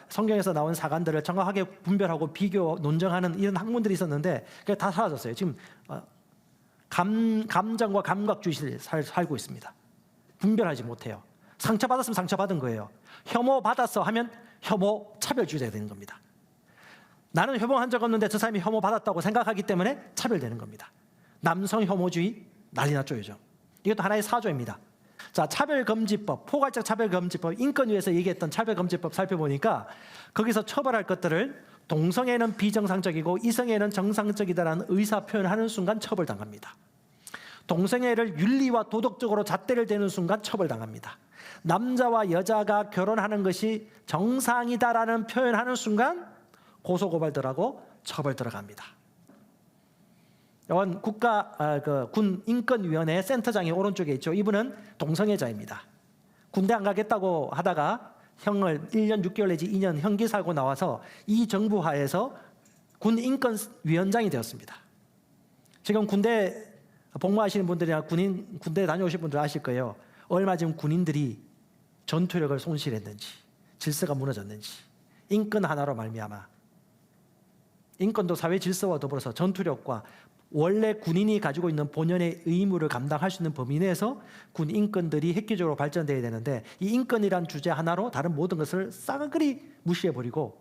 성경에서 나온 사관들을 정확하게 분별하고 비교, 논증하는 이런 학문들이 있었는데 그게 다 사라졌어요. 지금 감정과 감각주의를 살고 있습니다. 분별하지 못해요. 상처받았으면 상처받은 거예요. 혐오받았어 하면 혐오 차별주의자가 되는 겁니다. 나는 혐오한 적 없는데 저 사람이 혐오받았다고 생각하기 때문에 차별되는 겁니다. 남성 혐오주의 난리 났죠 요즘. 이것도 하나의 사조입니다. 자, 차별금지법, 포괄적 차별금지법, 인권위에서 얘기했던 차별금지법 살펴보니까 거기서 처벌할 것들을 동성애는 비정상적이고 이성애는 정상적이다라는 의사 표현하는 순간 처벌당합니다. 동성애를 윤리와 도덕적으로 잣대를 대는 순간 처벌당합니다. 남자와 여자가 결혼하는 것이 정상이다라는 표현하는 순간 고소고발 들어가고 처벌 들어갑니다. 이건 군 인권위원회 센터장이 오른쪽에 있죠. 이분은 동성애자입니다. 군대 안 가겠다고 하다가 형을 1년 6개월 내지 2년 형기 살고 나와서 이 정부 하에서 군 인권위원장이 되었습니다. 지금 군대 복무하시는 분들이나 군대 다녀오신 분들 아실 거예요. 얼마 전 군인들이 전투력을 손실했는지, 질서가 무너졌는지, 인권 하나로 말미암아 인권도 사회 질서와 더불어서 전투력과 원래 군인이 가지고 있는 본연의 의무를 감당할 수 있는 범위 내에서 군 인권들이 획기적으로 발전돼야 되는데 이 인권이란 주제 하나로 다른 모든 것을 싸그리 무시해버리고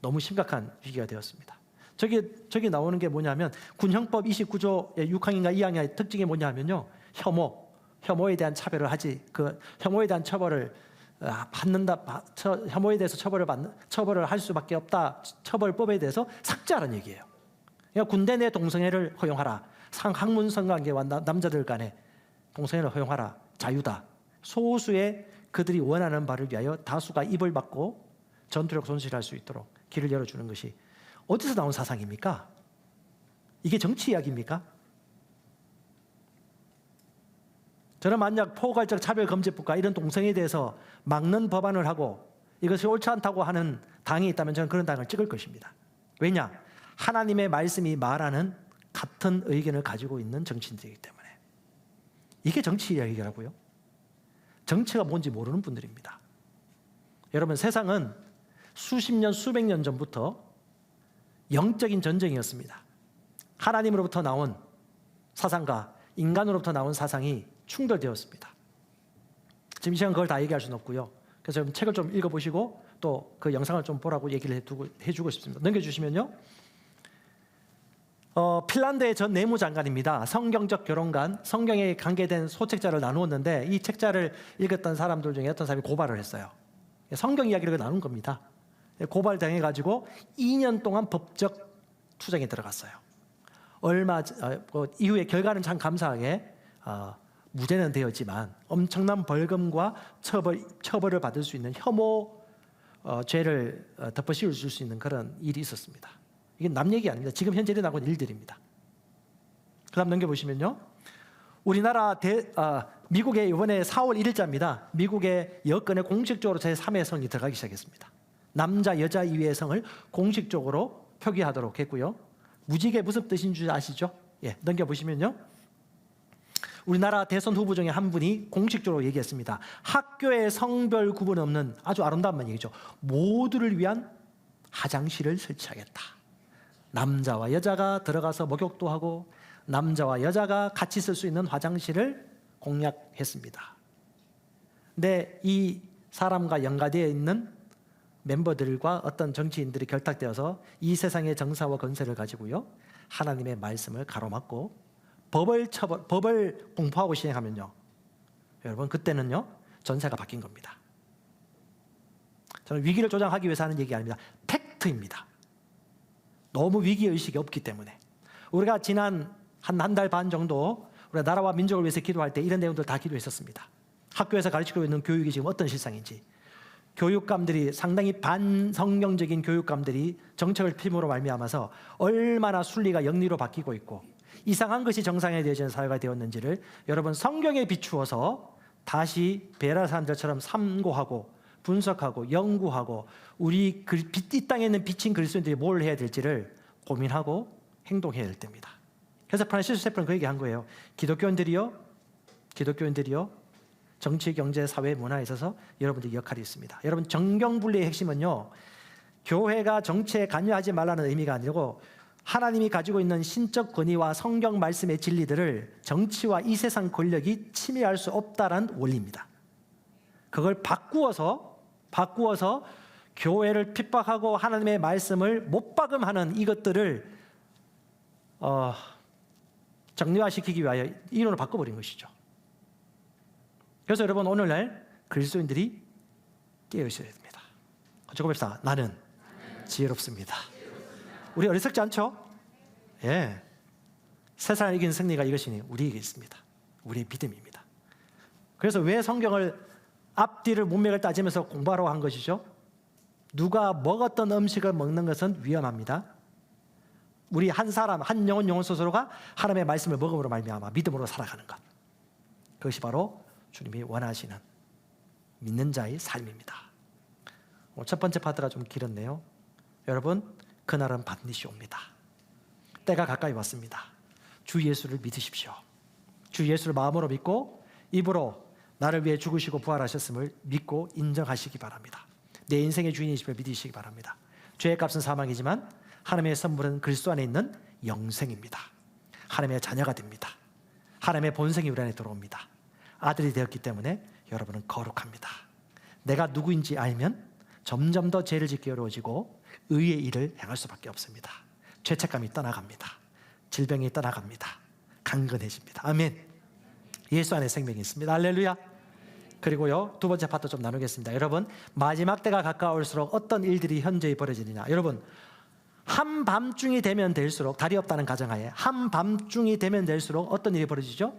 너무 심각한 위기가 되었습니다. 저기 나오는 게 뭐냐면 군형법 29조의 6항인가 2항의 특징이 뭐냐면요. 혐오에 대한 차별을 하지 혐오에 대한 처벌을 혐오에 대해서 처벌을 할 수밖에 없다. 처벌법에 대해서 삭제하라는 얘기예요. 그러니까 군대 내 동성애를 허용하라. 학문 성관계와 남자들 간에 동성애를 허용하라. 자유다. 소수의 그들이 원하는 바를 위하여 다수가 입을 막고 전투력 손실할 수 있도록 길을 열어주는 것이 어디서 나온 사상입니까? 이게 정치 이야기입니까? 저는 만약 포괄적 차별금지법과 이런 동성애에 대해서 막는 법안을 하고 이것이 옳지 않다고 하는 당이 있다면 저는 그런 당을 찍을 것입니다. 왜냐? 하나님의 말씀이 말하는 같은 의견을 가지고 있는 정치인들이기 때문에. 이게 정치 이야기라고요? 정치가 뭔지 모르는 분들입니다. 여러분, 세상은 수십 년, 수백 년 전부터 영적인 전쟁이었습니다. 하나님으로부터 나온 사상과 인간으로부터 나온 사상이 충돌되었습니다. 지금 이 시간 그걸 다 얘기할 수는 없고요. 그래서 여러분 책을 좀 읽어보시고 또 그 영상을 좀 보라고 얘기를 해주고 싶습니다. 넘겨주시면요. 핀란드의 전 내무장관입니다. 성경적 결혼관, 성경에 관계된 소책자를 나누었는데 이 책자를 읽었던 사람들 중에 어떤 사람이 고발을 했어요. 성경 이야기를 나눈 겁니다. 고발당해가지고 2년 동안 법적 투쟁에 들어갔어요. 이후에 결과는 참 감사하게 무죄는 되었지만 엄청난 벌금과 처벌을 받을 수 있는 혐오 죄를 덮어씌울 수 있는 그런 일이 있었습니다. 이게 남 얘기 아닙니다. 지금 현재 일어나고 있는 일들입니다. 그 다음 넘겨보시면요. 우리나라 미국의 이번에 4월 1일자입니다. 미국의 여권에 공식적으로 제3의 성이 들어가기 시작했습니다. 남자, 여자 이외의 성을 공식적으로 표기하도록 했고요. 무지개 무슨 뜻인 줄 아시죠? 넘겨보시면요. 우리나라 대선 후보 중에 한 분이 공식적으로 얘기했습니다. 학교에 성별 구분 없는 아주 아름다운 얘기죠. 모두를 위한 화장실을 설치하겠다. 남자와 여자가 들어가서 목욕도 하고 남자와 여자가 같이 쓸 수 있는 화장실을 공약했습니다. 근데 이 사람과 연관되어 있는 멤버들과 어떤 정치인들이 결탁되어서 이 세상의 정사와 권세를 가지고요. 하나님의 말씀을 가로막고 법을 공포하고 시행하면요. 여러분 그때는요. 전세가 바뀐 겁니다. 저는 위기를 조장하기 위해서 하는 얘기 아닙니다. 팩트입니다. 너무 위기의식이 없기 때문에. 우리가 지난 한 달 반 정도 우리가 나라와 민족을 위해서 기도할 때 이런 내용들 다 기도했었습니다. 학교에서 가르치고 있는 교육이 지금 어떤 실상인지, 교육감들이 상당히 반성경적인 교육감들이 정책을 필모로 말미암아서 얼마나 순리가 영리로 바뀌고 있고 이상한 것이 정상에 되어지는 사회가 되었는지를 여러분 성경에 비추어서 다시 베라 사람들처럼 삼고하고 분석하고 연구하고 우리 이 땅에 있는 비친 그리스도인들이 뭘 해야 될지를 고민하고 행동해야 될 때입니다. 그래서 프란시스 세프는 그 얘기한 거예요. 기독교인들이요 정치, 경제, 사회, 문화에 있어서 여러분들의 역할이 있습니다. 여러분, 정경분리의 핵심은요, 교회가 정치에 관여하지 말라는 의미가 아니고 하나님이 가지고 있는 신적 권위와 성경 말씀의 진리들을 정치와 이 세상 권력이 침해할 수 없다라는 원리입니다. 그걸 바꾸어서 교회를 핍박하고 하나님의 말씀을 못 박음하는 이것들을 정리화시키기 위하여 이론을 바꿔버린 것이죠. 그래서 여러분, 오늘날 그리스도인들이 깨어있어야 됩니다. 같이 고백합시다. 나는 지혜롭습니다. 우리 어리석지 않죠? 예. 세상을 이긴 승리가 이것이니 우리에게 있습니다. 우리의 믿음입니다. 그래서 왜 성경을 앞뒤를 문맥을 따지면서 공부하라고 한 것이죠? 누가 먹었던 음식을 먹는 것은 위험합니다. 우리 한 사람, 한 영혼 스스로가 하나님의 말씀을 먹음으로 말미암아 믿음으로 살아가는 것. 그것이 바로 주님이 원하시는 믿는 자의 삶입니다. 첫 번째 파트가 좀 길었네요. 여러분, 그날은 반드시 옵니다. 때가 가까이 왔습니다. 주 예수를 믿으십시오. 주 예수를 마음으로 믿고 입으로 나를 위해 죽으시고 부활하셨음을 믿고 인정하시기 바랍니다. 내 인생의 주인이심을 믿으시기 바랍니다. 죄의 값은 사망이지만 하나님의 선물은 그리스도 안에 있는 영생입니다. 하나님의 자녀가 됩니다. 하나님의 본성이 우리 안에 들어옵니다. 아들이 되었기 때문에 여러분은 거룩합니다. 내가 누구인지 알면 점점 더 죄를 짓기 어려워지고 의의 일을 행할 수밖에 없습니다. 죄책감이 떠나갑니다. 질병이 떠나갑니다. 강건해집니다. 아멘. 예수 안에 생명이 있습니다. 할렐루야. 그리고요, 두 번째 파트 좀 나누겠습니다. 여러분, 마지막 때가 가까울수록 어떤 일들이 현저히 벌어지느냐. 여러분, 한밤중이 되면 될수록, 달이 없다는 가정하에 한밤중이 되면 될수록 어떤 일이 벌어지죠?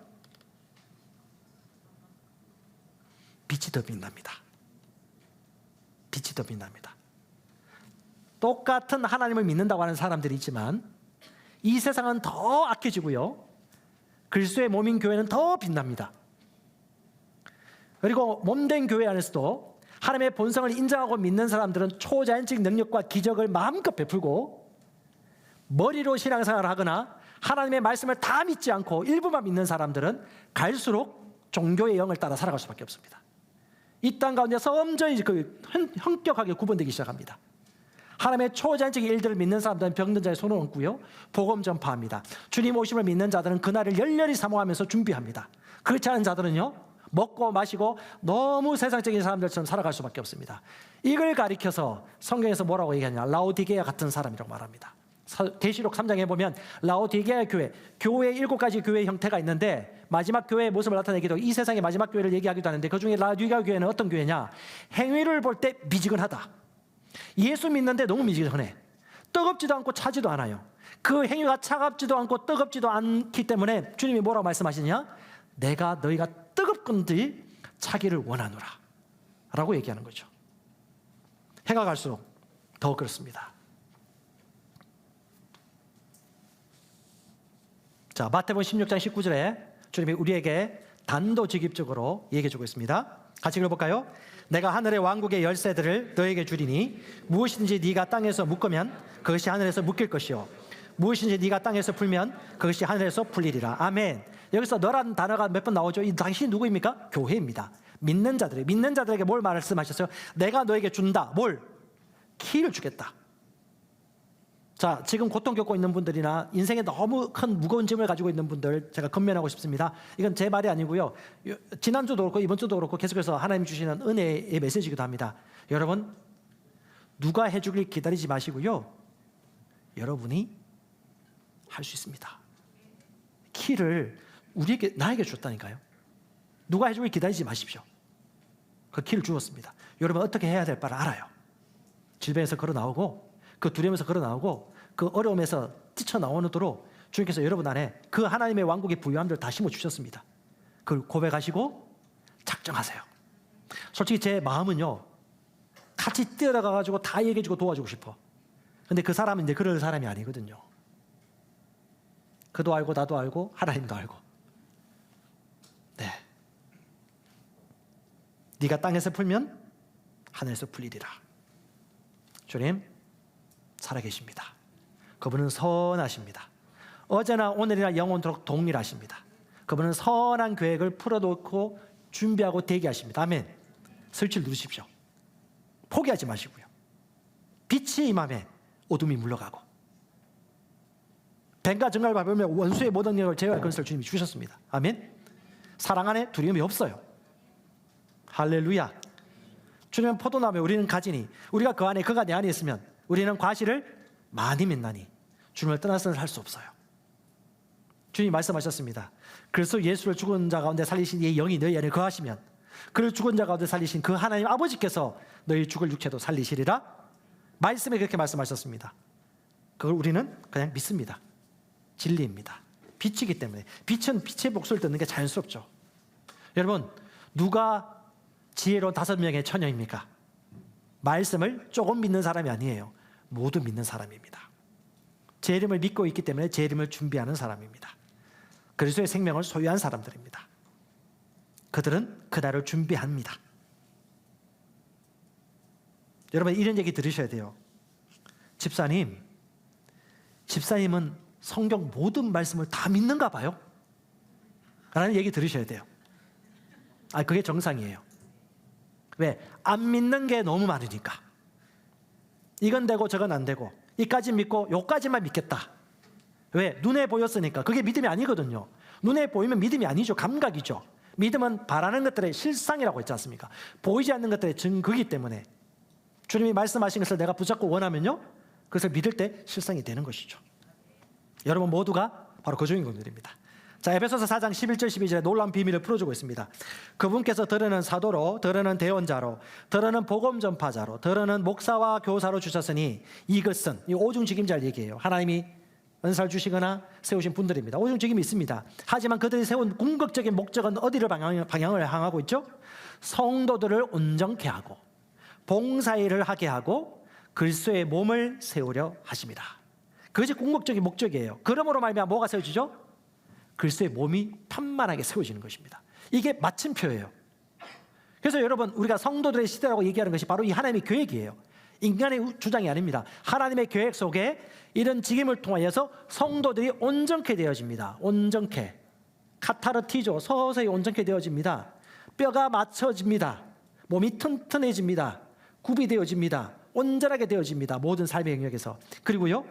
빛이 더 빛납니다. 빛이 더 빛납니다. 똑같은 하나님을 믿는다고 하는 사람들이 있지만 이 세상은 더 악해지고요, 그리스도의 몸인 교회는 더 빛납니다. 그리고 몸된 교회 안에서도 하나님의 본성을 인정하고 믿는 사람들은 초자연적 능력과 기적을 마음껏 베풀고, 머리로 신앙생활을 하거나 하나님의 말씀을 다 믿지 않고 일부만 믿는 사람들은 갈수록 종교의 영을 따라 살아갈 수밖에 없습니다. 이 땅 가운데 점점 현격하게 구분되기 시작합니다. 하나님의 초자연적인 일들을 믿는 사람들은 병든 자의 손을 얹고요, 복음 전파합니다. 주님 오심을 믿는 자들은 그날을 열렬히 사모하면서 준비합니다. 그렇지 않은 자들은요, 먹고 마시고 너무 세상적인 사람들처럼 살아갈 수밖에 없습니다. 이걸 가리켜서 성경에서 뭐라고 얘기하냐, 라오디게아 같은 사람이라고 말합니다. 계시록 3장에 보면 라오디게아 교회, 교회의 7가지 교회의 형태가 있는데 마지막 교회의 모습을 나타내기도, 이 세상의 마지막 교회를 얘기하기도 하는데, 그 중에 라오디게아 교회는 어떤 교회냐, 행위를 볼 때 미지근하다. 예수 믿는데 너무 미지근해. 뜨겁지도 않고 차지도 않아요. 그 행위가 차갑지도 않고 뜨겁지도 않기 때문에 주님이 뭐라고 말씀하시냐, 내가 너희가 뜨겁건지 차기를 원하노라 라고 얘기하는 거죠. 해가 갈수록 더 그렇습니다. 자, 마태복음 16장 19절에 주님이 우리에게 단도직입적으로 얘기해 주고 있습니다. 같이 읽어볼까요? 내가 하늘의 왕국의 열쇠들을 너에게 주리니 무엇이든지 네가 땅에서 묶으면 그것이 하늘에서 묶일 것이요, 무엇이든지 네가 땅에서 풀면 그것이 하늘에서 풀리리라. 아멘. 여기서 너라는 단어가 몇 번 나오죠? 이 당신이 누구입니까? 교회입니다. 믿는 자들에게 뭘 말씀하셨어요? 내가 너에게 준다. 뭘? 키를 주겠다. 자, 지금 고통 겪고 있는 분들이나 인생에 너무 큰 무거운 짐을 가지고 있는 분들, 제가 건면하고 싶습니다. 이건 제 말이 아니고요, 지난주도 그렇고 이번 주도 그렇고 계속해서 하나님 주시는 은혜의 메시지이기도 합니다. 여러분, 누가 해주길 기다리지 마시고요, 여러분이 할 수 있습니다. 키를 나에게 줬다니까요. 누가 해주길 기다리지 마십시오. 그 키를 주었습니다. 여러분, 어떻게 해야 될 바를 알아요. 질병에서 걸어 나오고, 그 두려움에서 걸어 나오고, 그 어려움에서 뛰쳐나오도록 주님께서 여러분 안에 그 하나님의 왕국의 부유함들 다 심어주셨습니다. 그걸 고백하시고 작정하세요. 솔직히 제 마음은요, 같이 뛰어나가가지고 다 얘기해주고 도와주고 싶어. 근데 그 사람은 이제 그럴 사람이 아니거든요. 그도 알고 나도 알고 하나님도 알고. 네. 네가 땅에서 풀면 하늘에서 풀리리라. 주님 살아계십니다. 그분은 선하십니다. 어제나 오늘이나 영원토록 동일하십니다. 그분은 선한 계획을 풀어놓고 준비하고 대기하십니다. 아멘. 설치를 누르십시오. 포기하지 마시고요. 빛이 임함에 어둠이 물러가고 뱀과 정갈을 밟으며 원수의 모든 능력을 제어할 권세를 주님이 주셨습니다. 아멘. 사랑 안에 두려움이 없어요. 할렐루야. 주님은 포도나무에 우리는 가지니 우리가 그 안에 그가 내 안에 있으면 우리는 과실을 많이 맺나니 주님을 떠나서는 할 수 없어요. 주님이 말씀하셨습니다. 그래서 예수를 죽은 자 가운데 살리신 이 영이 너희 안에 거하시면 그를 죽은 자 가운데 살리신 그 하나님 아버지께서 너희 죽을 육체도 살리시리라. 말씀에 그렇게 말씀하셨습니다. 그걸 우리는 그냥 믿습니다. 진리입니다. 빛이기 때문에. 빛은 빛의 목소리를 듣는 게 자연스럽죠. 여러분, 누가 지혜로운 5명의 처녀입니까? 말씀을 조금 믿는 사람이 아니에요. 모두 믿는 사람입니다. 제 이름을 믿고 있기 때문에 제 이름을 준비하는 사람입니다. 그리스도의 생명을 소유한 사람들입니다. 그들은 그날을 준비합니다. 여러분, 이런 얘기 들으셔야 돼요. 집사님은 성경 모든 말씀을 다 믿는가 봐요? 라는 얘기 들으셔야 돼요. 그게 정상이에요. 왜? 안 믿는 게 너무 많으니까. 이건 되고 저건 안 되고 이까지 믿고 요까지만 믿겠다. 왜? 눈에 보였으니까. 그게 믿음이 아니거든요. 눈에 보이면 믿음이 아니죠. 감각이죠. 믿음은 바라는 것들의 실상이라고 했지 않습니까? 보이지 않는 것들의 증거이기 때문에 주님이 말씀하신 것을 내가 붙잡고 원하면요, 그것을 믿을 때 실상이 되는 것이죠. 여러분 모두가 바로 그 주인공들입니다. 자, 에베소서 4장 11절 12절에 놀라운 비밀을 풀어주고 있습니다. 그분께서 더러는 사도로, 더러는 대언자로, 더러는 복음 전파자로, 더러는 목사와 교사로 주셨으니 이것은, 이 오중직임자를 얘기해요. 하나님이 은사를 주시거나 세우신 분들입니다. 오중직임이 있습니다. 하지만 그들이 세운 궁극적인 목적은 어디를 방향을 향하고 있죠? 성도들을 온전케 하고 봉사일을 하게 하고 그리스도의 몸을 세우려 하십니다. 그것이 궁극적인 목적이에요. 그러므로 말미암아 뭐가 세워지죠? 그리스도의 몸이 편만하게 세워지는 것입니다. 이게 마침표예요. 그래서 여러분, 우리가 성도들의 시대라고 얘기하는 것이 바로 이 하나님의 계획이에요. 인간의 주장이 아닙니다. 하나님의 계획 속에 이런 직임을 통하여서 성도들이 온전케 되어집니다. 온전케. 카타르티죠. 서서히 온전케 되어집니다. 뼈가 맞춰집니다. 몸이 튼튼해집니다. 굽이 되어집니다. 온전하게 되어집니다. 모든 삶의 영역에서. 그리고요,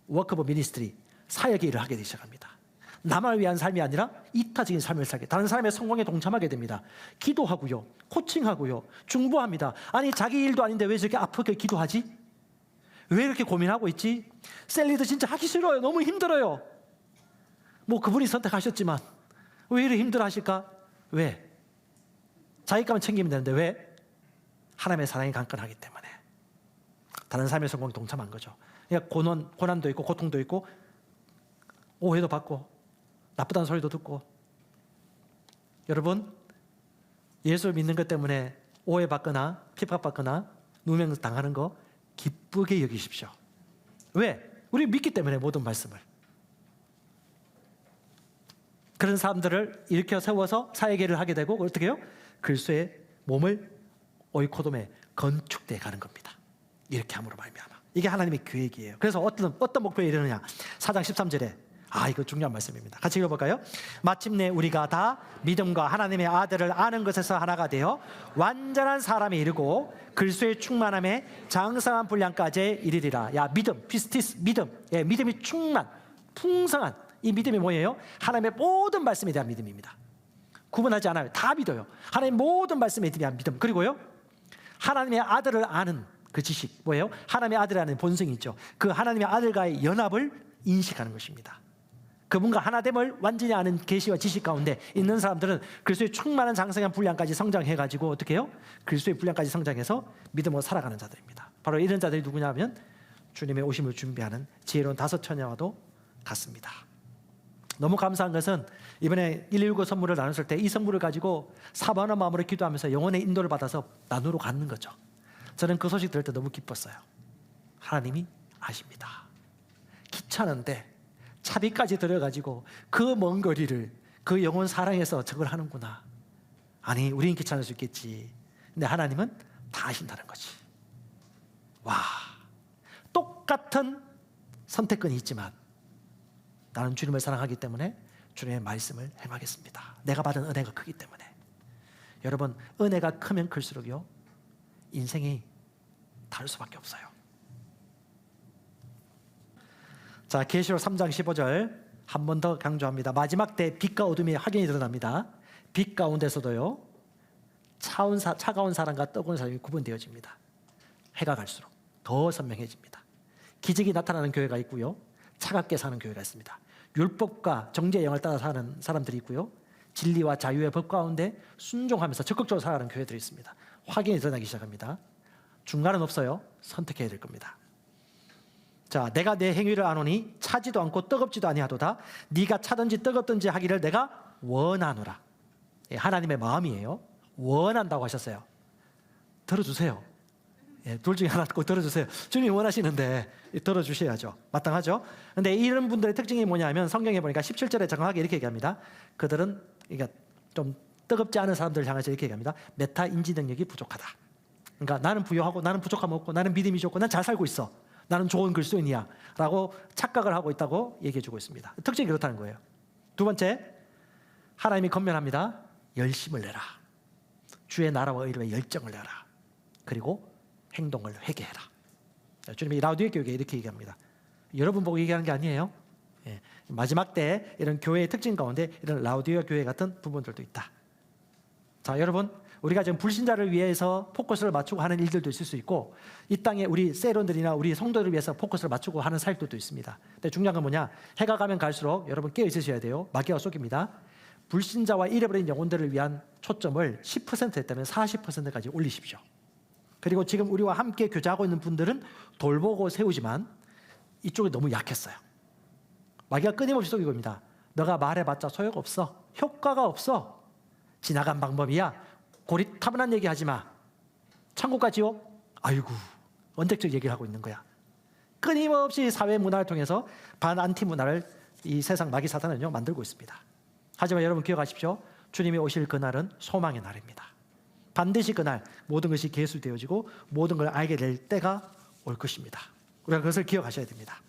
워크 오브 미니스트리, 사역의 일을 하게 되기 시작합니다. 나만을 위한 삶이 아니라 이타적인 삶을 살게, 다른 사람의 성공에 동참하게 됩니다. 기도하고요, 코칭하고요, 중보합니다. 아니, 자기 일도 아닌데 왜 저렇게 아프게 기도하지? 왜 이렇게 고민하고 있지? 셀리드 진짜 하기 싫어요. 너무 힘들어요. 뭐 그분이 선택하셨지만 왜 이렇게 힘들어 하실까? 왜? 자기 것만 챙기면 되는데 왜? 하나님의 사랑이 강건하기 때문에. 다른 삶의 성공에 동참한 거죠. 그러니까 고난도 있고 고통도 있고 오해도 받고 나쁘다는 소리도 듣고. 여러분, 예수를 믿는 것 때문에 오해받거나 핍박받거나 누명 당하는 거 기쁘게 여기십시오. 왜? 우리 믿기 때문에 모든 말씀을. 그런 사람들을 일으켜 세워서 사역을 하게 되고 어떻게 해요? 그리스도의 몸을 오이코돔에 건축돼 가는 겁니다. 이렇게 함으로 말미암아. 이게 하나님의 계획이에요. 그래서 어떤 목표에 이르느냐? 4장 13절에 이거 중요한 말씀입니다. 같이 읽어볼까요? 마침내 우리가 다 믿음과 하나님의 아들을 아는 것에서 하나가 되어 완전한 사람에 이르고 그리스도의 충만함에 장성한 분량까지 이르리라. 믿음, 피스티스, 믿음. 믿음이 풍성한 이 믿음이 뭐예요? 하나님의 모든 말씀에 대한 믿음입니다. 구분하지 않아요. 다 믿어요. 하나님의 모든 말씀에 대한 믿음. 그리고요, 하나님의 아들을 아는 그 지식, 뭐예요? 하나님의 아들을 아는 본성이 있죠. 그 하나님의 아들과의 연합을 인식하는 것입니다. 그분과 하나됨을 완전히 아는 계시와 지식 가운데 있는 사람들은 그리스도의 충만한 장성한 분량까지 성장해가지고 어떻게 해요? 그리스도의 분량까지 성장해서 믿음으로 살아가는 자들입니다. 바로 이런 자들이 누구냐면 주님의 오심을 준비하는 지혜로운 5 처녀와도 같습니다. 너무 감사한 것은 이번에 119 선물을 나눴을 때 이 선물을 가지고 사모하는 마음으로 기도하면서 영혼의 인도를 받아서 나누러 가는 거죠. 저는 그 소식 들을 때 너무 기뻤어요. 하나님이 아십니다. 귀찮은데 차비까지 들어가지고 그 먼 거리를 그 영혼 사랑해서 저걸 하는구나. 아니, 우리는 귀찮을 수 있겠지. 근데 하나님은 다 아신다는 거지. 와, 똑같은 선택권이 있지만 나는 주님을 사랑하기 때문에 주님의 말씀을 행하겠습니다. 내가 받은 은혜가 크기 때문에. 여러분 은혜가 크면 클수록요 인생이 다를 수밖에 없어요. 자, 계시록 3장 15절 한 번 더 강조합니다. 마지막 때 빛과 어둠이 확연히 드러납니다. 빛 가운데서도요 차가운 사람과 뜨거운 사람이 구분되어집니다. 해가 갈수록 더 선명해집니다. 기적이 나타나는 교회가 있고요, 차갑게 사는 교회가 있습니다. 율법과 정죄의 영을 따라 사는 사람들이 있고요, 진리와 자유의 법 가운데 순종하면서 적극적으로 살아가는 교회들이 있습니다. 확연히 드러나기 시작합니다. 중간은 없어요. 선택해야 될 겁니다. 자, 내가 내 행위를 아노니 차지도 않고 뜨겁지도 아니하도다. 네가 차든지 뜨겁든지 하기를 내가 원하노라. 예, 하나님의 마음이에요. 원한다고 하셨어요. 들어주세요. 예, 둘 중에 하나 꼭 들어주세요. 주님이 원하시는데 들어주셔야죠. 마땅하죠. 근데 이런 분들의 특징이 뭐냐면 성경에 보니까 17절에 정확하게 이렇게 얘기합니다. 그들은 그러니까 좀 뜨겁지 않은 사람들을 향해서 이렇게 얘기합니다. 메타 인지 능력이 부족하다. 그러니까 나는 부유하고 나는 부족함 없고 나는 믿음이 좋고 난 잘 살고 있어. 나는 좋은 그리스도인이야 라고 착각을 하고 있다고 얘기해 주고 있습니다. 특징이 그렇다는 거예요. 두 번째, 하나님이 권면합니다. 열심을 내라. 주의 나라와 의를 위해 열정을 내라. 그리고 행동을 회개해라. 주님이 라우디게 교회에 이렇게 얘기합니다. 여러분 보고 얘기하는 게 아니에요. 예, 마지막 때 이런 교회의 특징 가운데 이런 라우디게 교회 같은 부분들도 있다. 자, 여러분, 우리가 지금 불신자를 위해서 포커스를 맞추고 하는 일들도 있을 수 있고, 이 땅에 우리 세론들이나 우리 성도를 위해서 포커스를 맞추고 하는 사역들도 있습니다. 근데 중요한 건 뭐냐? 해가 가면 갈수록 여러분 깨어 있으셔야 돼요. 마귀가 속입니다. 불신자와 잃어버린 영혼들을 위한 초점을 10% 했다면 40%까지 올리십시오. 그리고 지금 우리와 함께 교제하고 있는 분들은 돌보고 세우지만 이쪽이 너무 약했어요. 마귀가 끊임없이 속이고 있습니다. 너가 말해봤자 소용없어. 효과가 없어. 지나간 방법이야. 고리타분한 얘기 하지 마. 천국 가지요? 아이고, 언택적 얘기를 하고 있는 거야. 끊임없이 사회 문화를 통해서 반안티 문화를 이 세상 마귀 사탄은요 만들고 있습니다. 하지만 여러분 기억하십시오. 주님이 오실 그날은 소망의 날입니다. 반드시 그날 모든 것이 계수되어지고 모든 걸 알게 될 때가 올 것입니다. 우리가 그것을 기억하셔야 됩니다.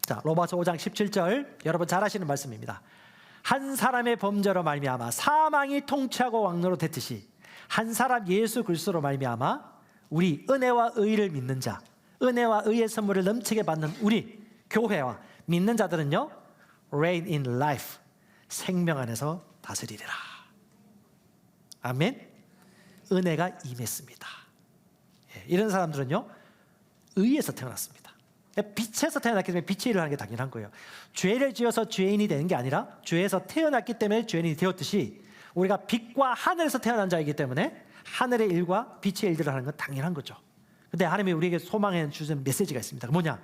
자, 로마서 5장 17절 여러분 잘 아시는 말씀입니다. 한 사람의 범죄로 말미암아 사망이 통치하고 왕노로 됐듯이 한 사람 예수 그리스도로 말미암아 우리 은혜와 의를 믿는 자, 은혜와 의의 선물을 넘치게 받는 우리 교회와 믿는 자들은요 reign in life, 생명 안에서 다스리리라. 아멘. 은혜가 임했습니다. 예, 이런 사람들은요 의에서 태어났습니다. 빛에서 태어났기 때문에 빛의 일을 하는 게 당연한 거예요. 죄를 지어서 죄인이 되는 게 아니라 죄에서 태어났기 때문에 죄인이 되었듯이 우리가 빛과 하늘에서 태어난 자이기 때문에 하늘의 일과 빛의 일들을 하는 건 당연한 거죠. 근데 하나님이 우리에게 소망에 주신 메시지가 있습니다. 뭐냐?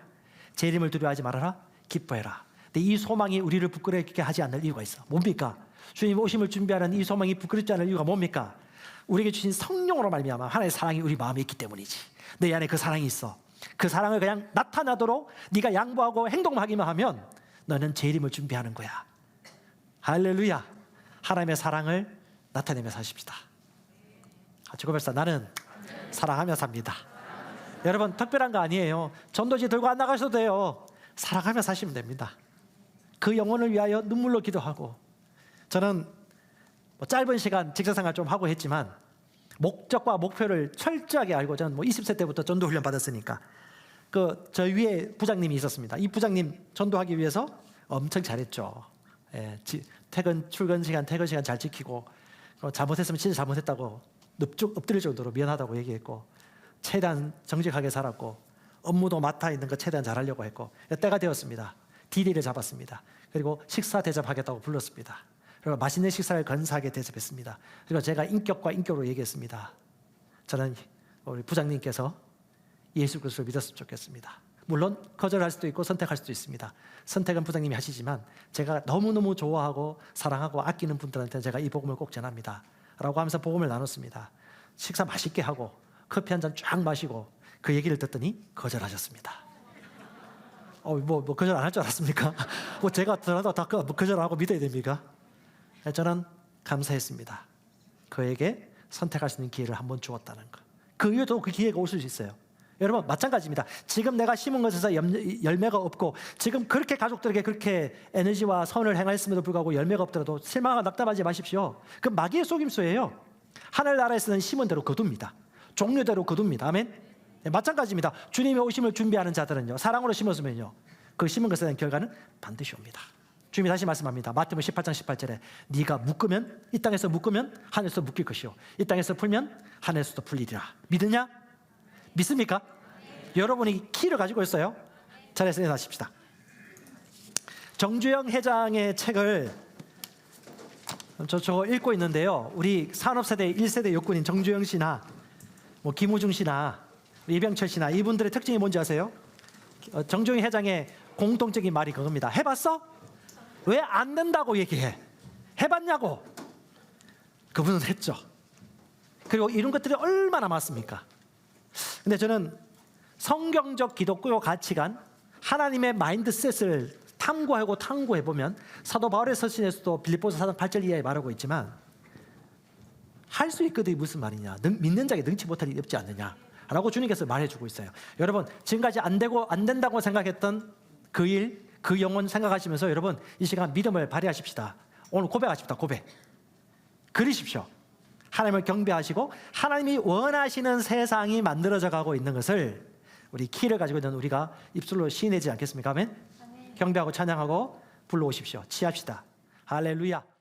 제 이름을 두려워하지 말아라, 기뻐해라. 근데 이 소망이 우리를 부끄럽게 하지 않을 이유가 있어. 뭡니까? 주님 오심을 준비하는 이 소망이 부끄럽지 않을 이유가 뭡니까? 우리에게 주신 성령으로 말미암아 하나님의 사랑이 우리 마음에 있기 때문이지. 내 안에 그 사랑이 있어. 그 사랑을 그냥 나타나도록 네가 양보하고 행동하기만 하면 너는 제 이름을 준비하는 거야. 할렐루야. 하나님의 사랑을 나타내며 사십시다. 주고백사 나는 사랑하며 삽니다. 여러분 특별한 거 아니에요. 전도지 들고 안 나가셔도 돼요. 사랑하며 사시면 됩니다. 그 영혼을 위하여 눈물로 기도하고. 저는 뭐 짧은 시간 직장생활 좀 하고 했지만 목적과 목표를 철저하게 알고 저는 뭐 20세 때부터 전도 훈련 받았으니까 저 위에 부장님이 있었습니다. 이 부장님 전도하기 위해서 엄청 잘했죠. 예, 출근 시간 잘 지키고 잘못했으면 진짜 잘못했다고 엎드릴 정도로 미안하다고 얘기했고 최대한 정직하게 살았고 업무도 맡아 있는 거 최대한 잘하려고 했고 때가 되었습니다. DD를 잡았습니다. 그리고 식사 대접하겠다고 불렀습니다. 그리고 맛있는 식사를 건사하게 대접했습니다. 그리고 제가 인격과 인격으로 얘기했습니다. 저는 우리 부장님께서 예수 그리스도를 믿었으면 좋겠습니다. 물론 거절할 수도 있고 선택할 수도 있습니다. 선택은 부장님이 하시지만 제가 너무너무 좋아하고 사랑하고 아끼는 분들한테 제가 이 복음을 꼭 전합니다. 라고 하면서 복음을 나눴습니다. 식사 맛있게 하고 커피 한 잔 쫙 마시고 그 얘기를 듣더니 거절하셨습니다. 뭐 거절 안 할 줄 알았습니까? 뭐 제가 들어도 다 거절하고 믿어야 됩니까? 저는 감사했습니다. 그에게 선택할 수 있는 기회를 한번 주었다는 것. 그 이후에도 그 기회가 올 수 있어요. 여러분 마찬가지입니다. 지금 내가 심은 것에서 열매가 없고 지금 그렇게 가족들에게 그렇게 에너지와 선을 행하였음에도 불구하고 열매가 없더라도 실망하고 낙담하지 마십시오. 그 마귀의 속임수예요. 하늘나라에서는 심은 대로 거둡니다. 종류대로 거둡니다. 아멘. 네, 마찬가지입니다. 주님의 오심을 준비하는 자들은요, 사랑으로 심었으면요, 그 심은 것에 대한 결과는 반드시 옵니다. 주님이 다시 말씀합니다. 마태복음 18장 18절에 네가 묶으면, 이 땅에서 묶으면 하늘에서 묶일 것이요 이 땅에서 풀면 하늘에서도 풀리리라. 믿으냐? 믿습니까? 여러분이 키를 가지고 있어요? 자리에서 일어나십시다. 정주영 회장의 책을 저 읽고 있는데요, 우리 산업세대 1세대 욕군인 정주영 씨나 뭐 김우중 씨나 이병철 씨나 이분들의 특징이 뭔지 아세요? 정주영 회장의 공통적인 말이 그겁니다. 해봤어? 왜 안 된다고 얘기해? 해봤냐고? 그분은 했죠. 그리고 이런 것들이 얼마나 많습니까? 근데 저는 성경적 기독교 가치관, 하나님의 마인드셋을 탐구해보면 사도 바울의 서신에서도 빌립보서 4장 8절 이하에 말하고 있지만 할 수 있거든이 무슨 말이냐? 믿는 자에게 능치 못할 일이 없지 않느냐? 라고 주님께서 말해주고 있어요. 여러분 지금까지 안 된다고 생각했던 그 일, 그 영혼 생각하시면서 여러분 이 시간 믿음을 발휘하십시다. 오늘 고백하십시다. 고백. 그리십시오. 하나님을 경배하시고 하나님이 원하시는 세상이 만들어져 가고 있는 것을 우리 키를 가지고 있는 우리가 입술로 시인하지 않겠습니까? 아멘? 경배하고 찬양하고 불러오십시오. 취합시다. 할렐루야.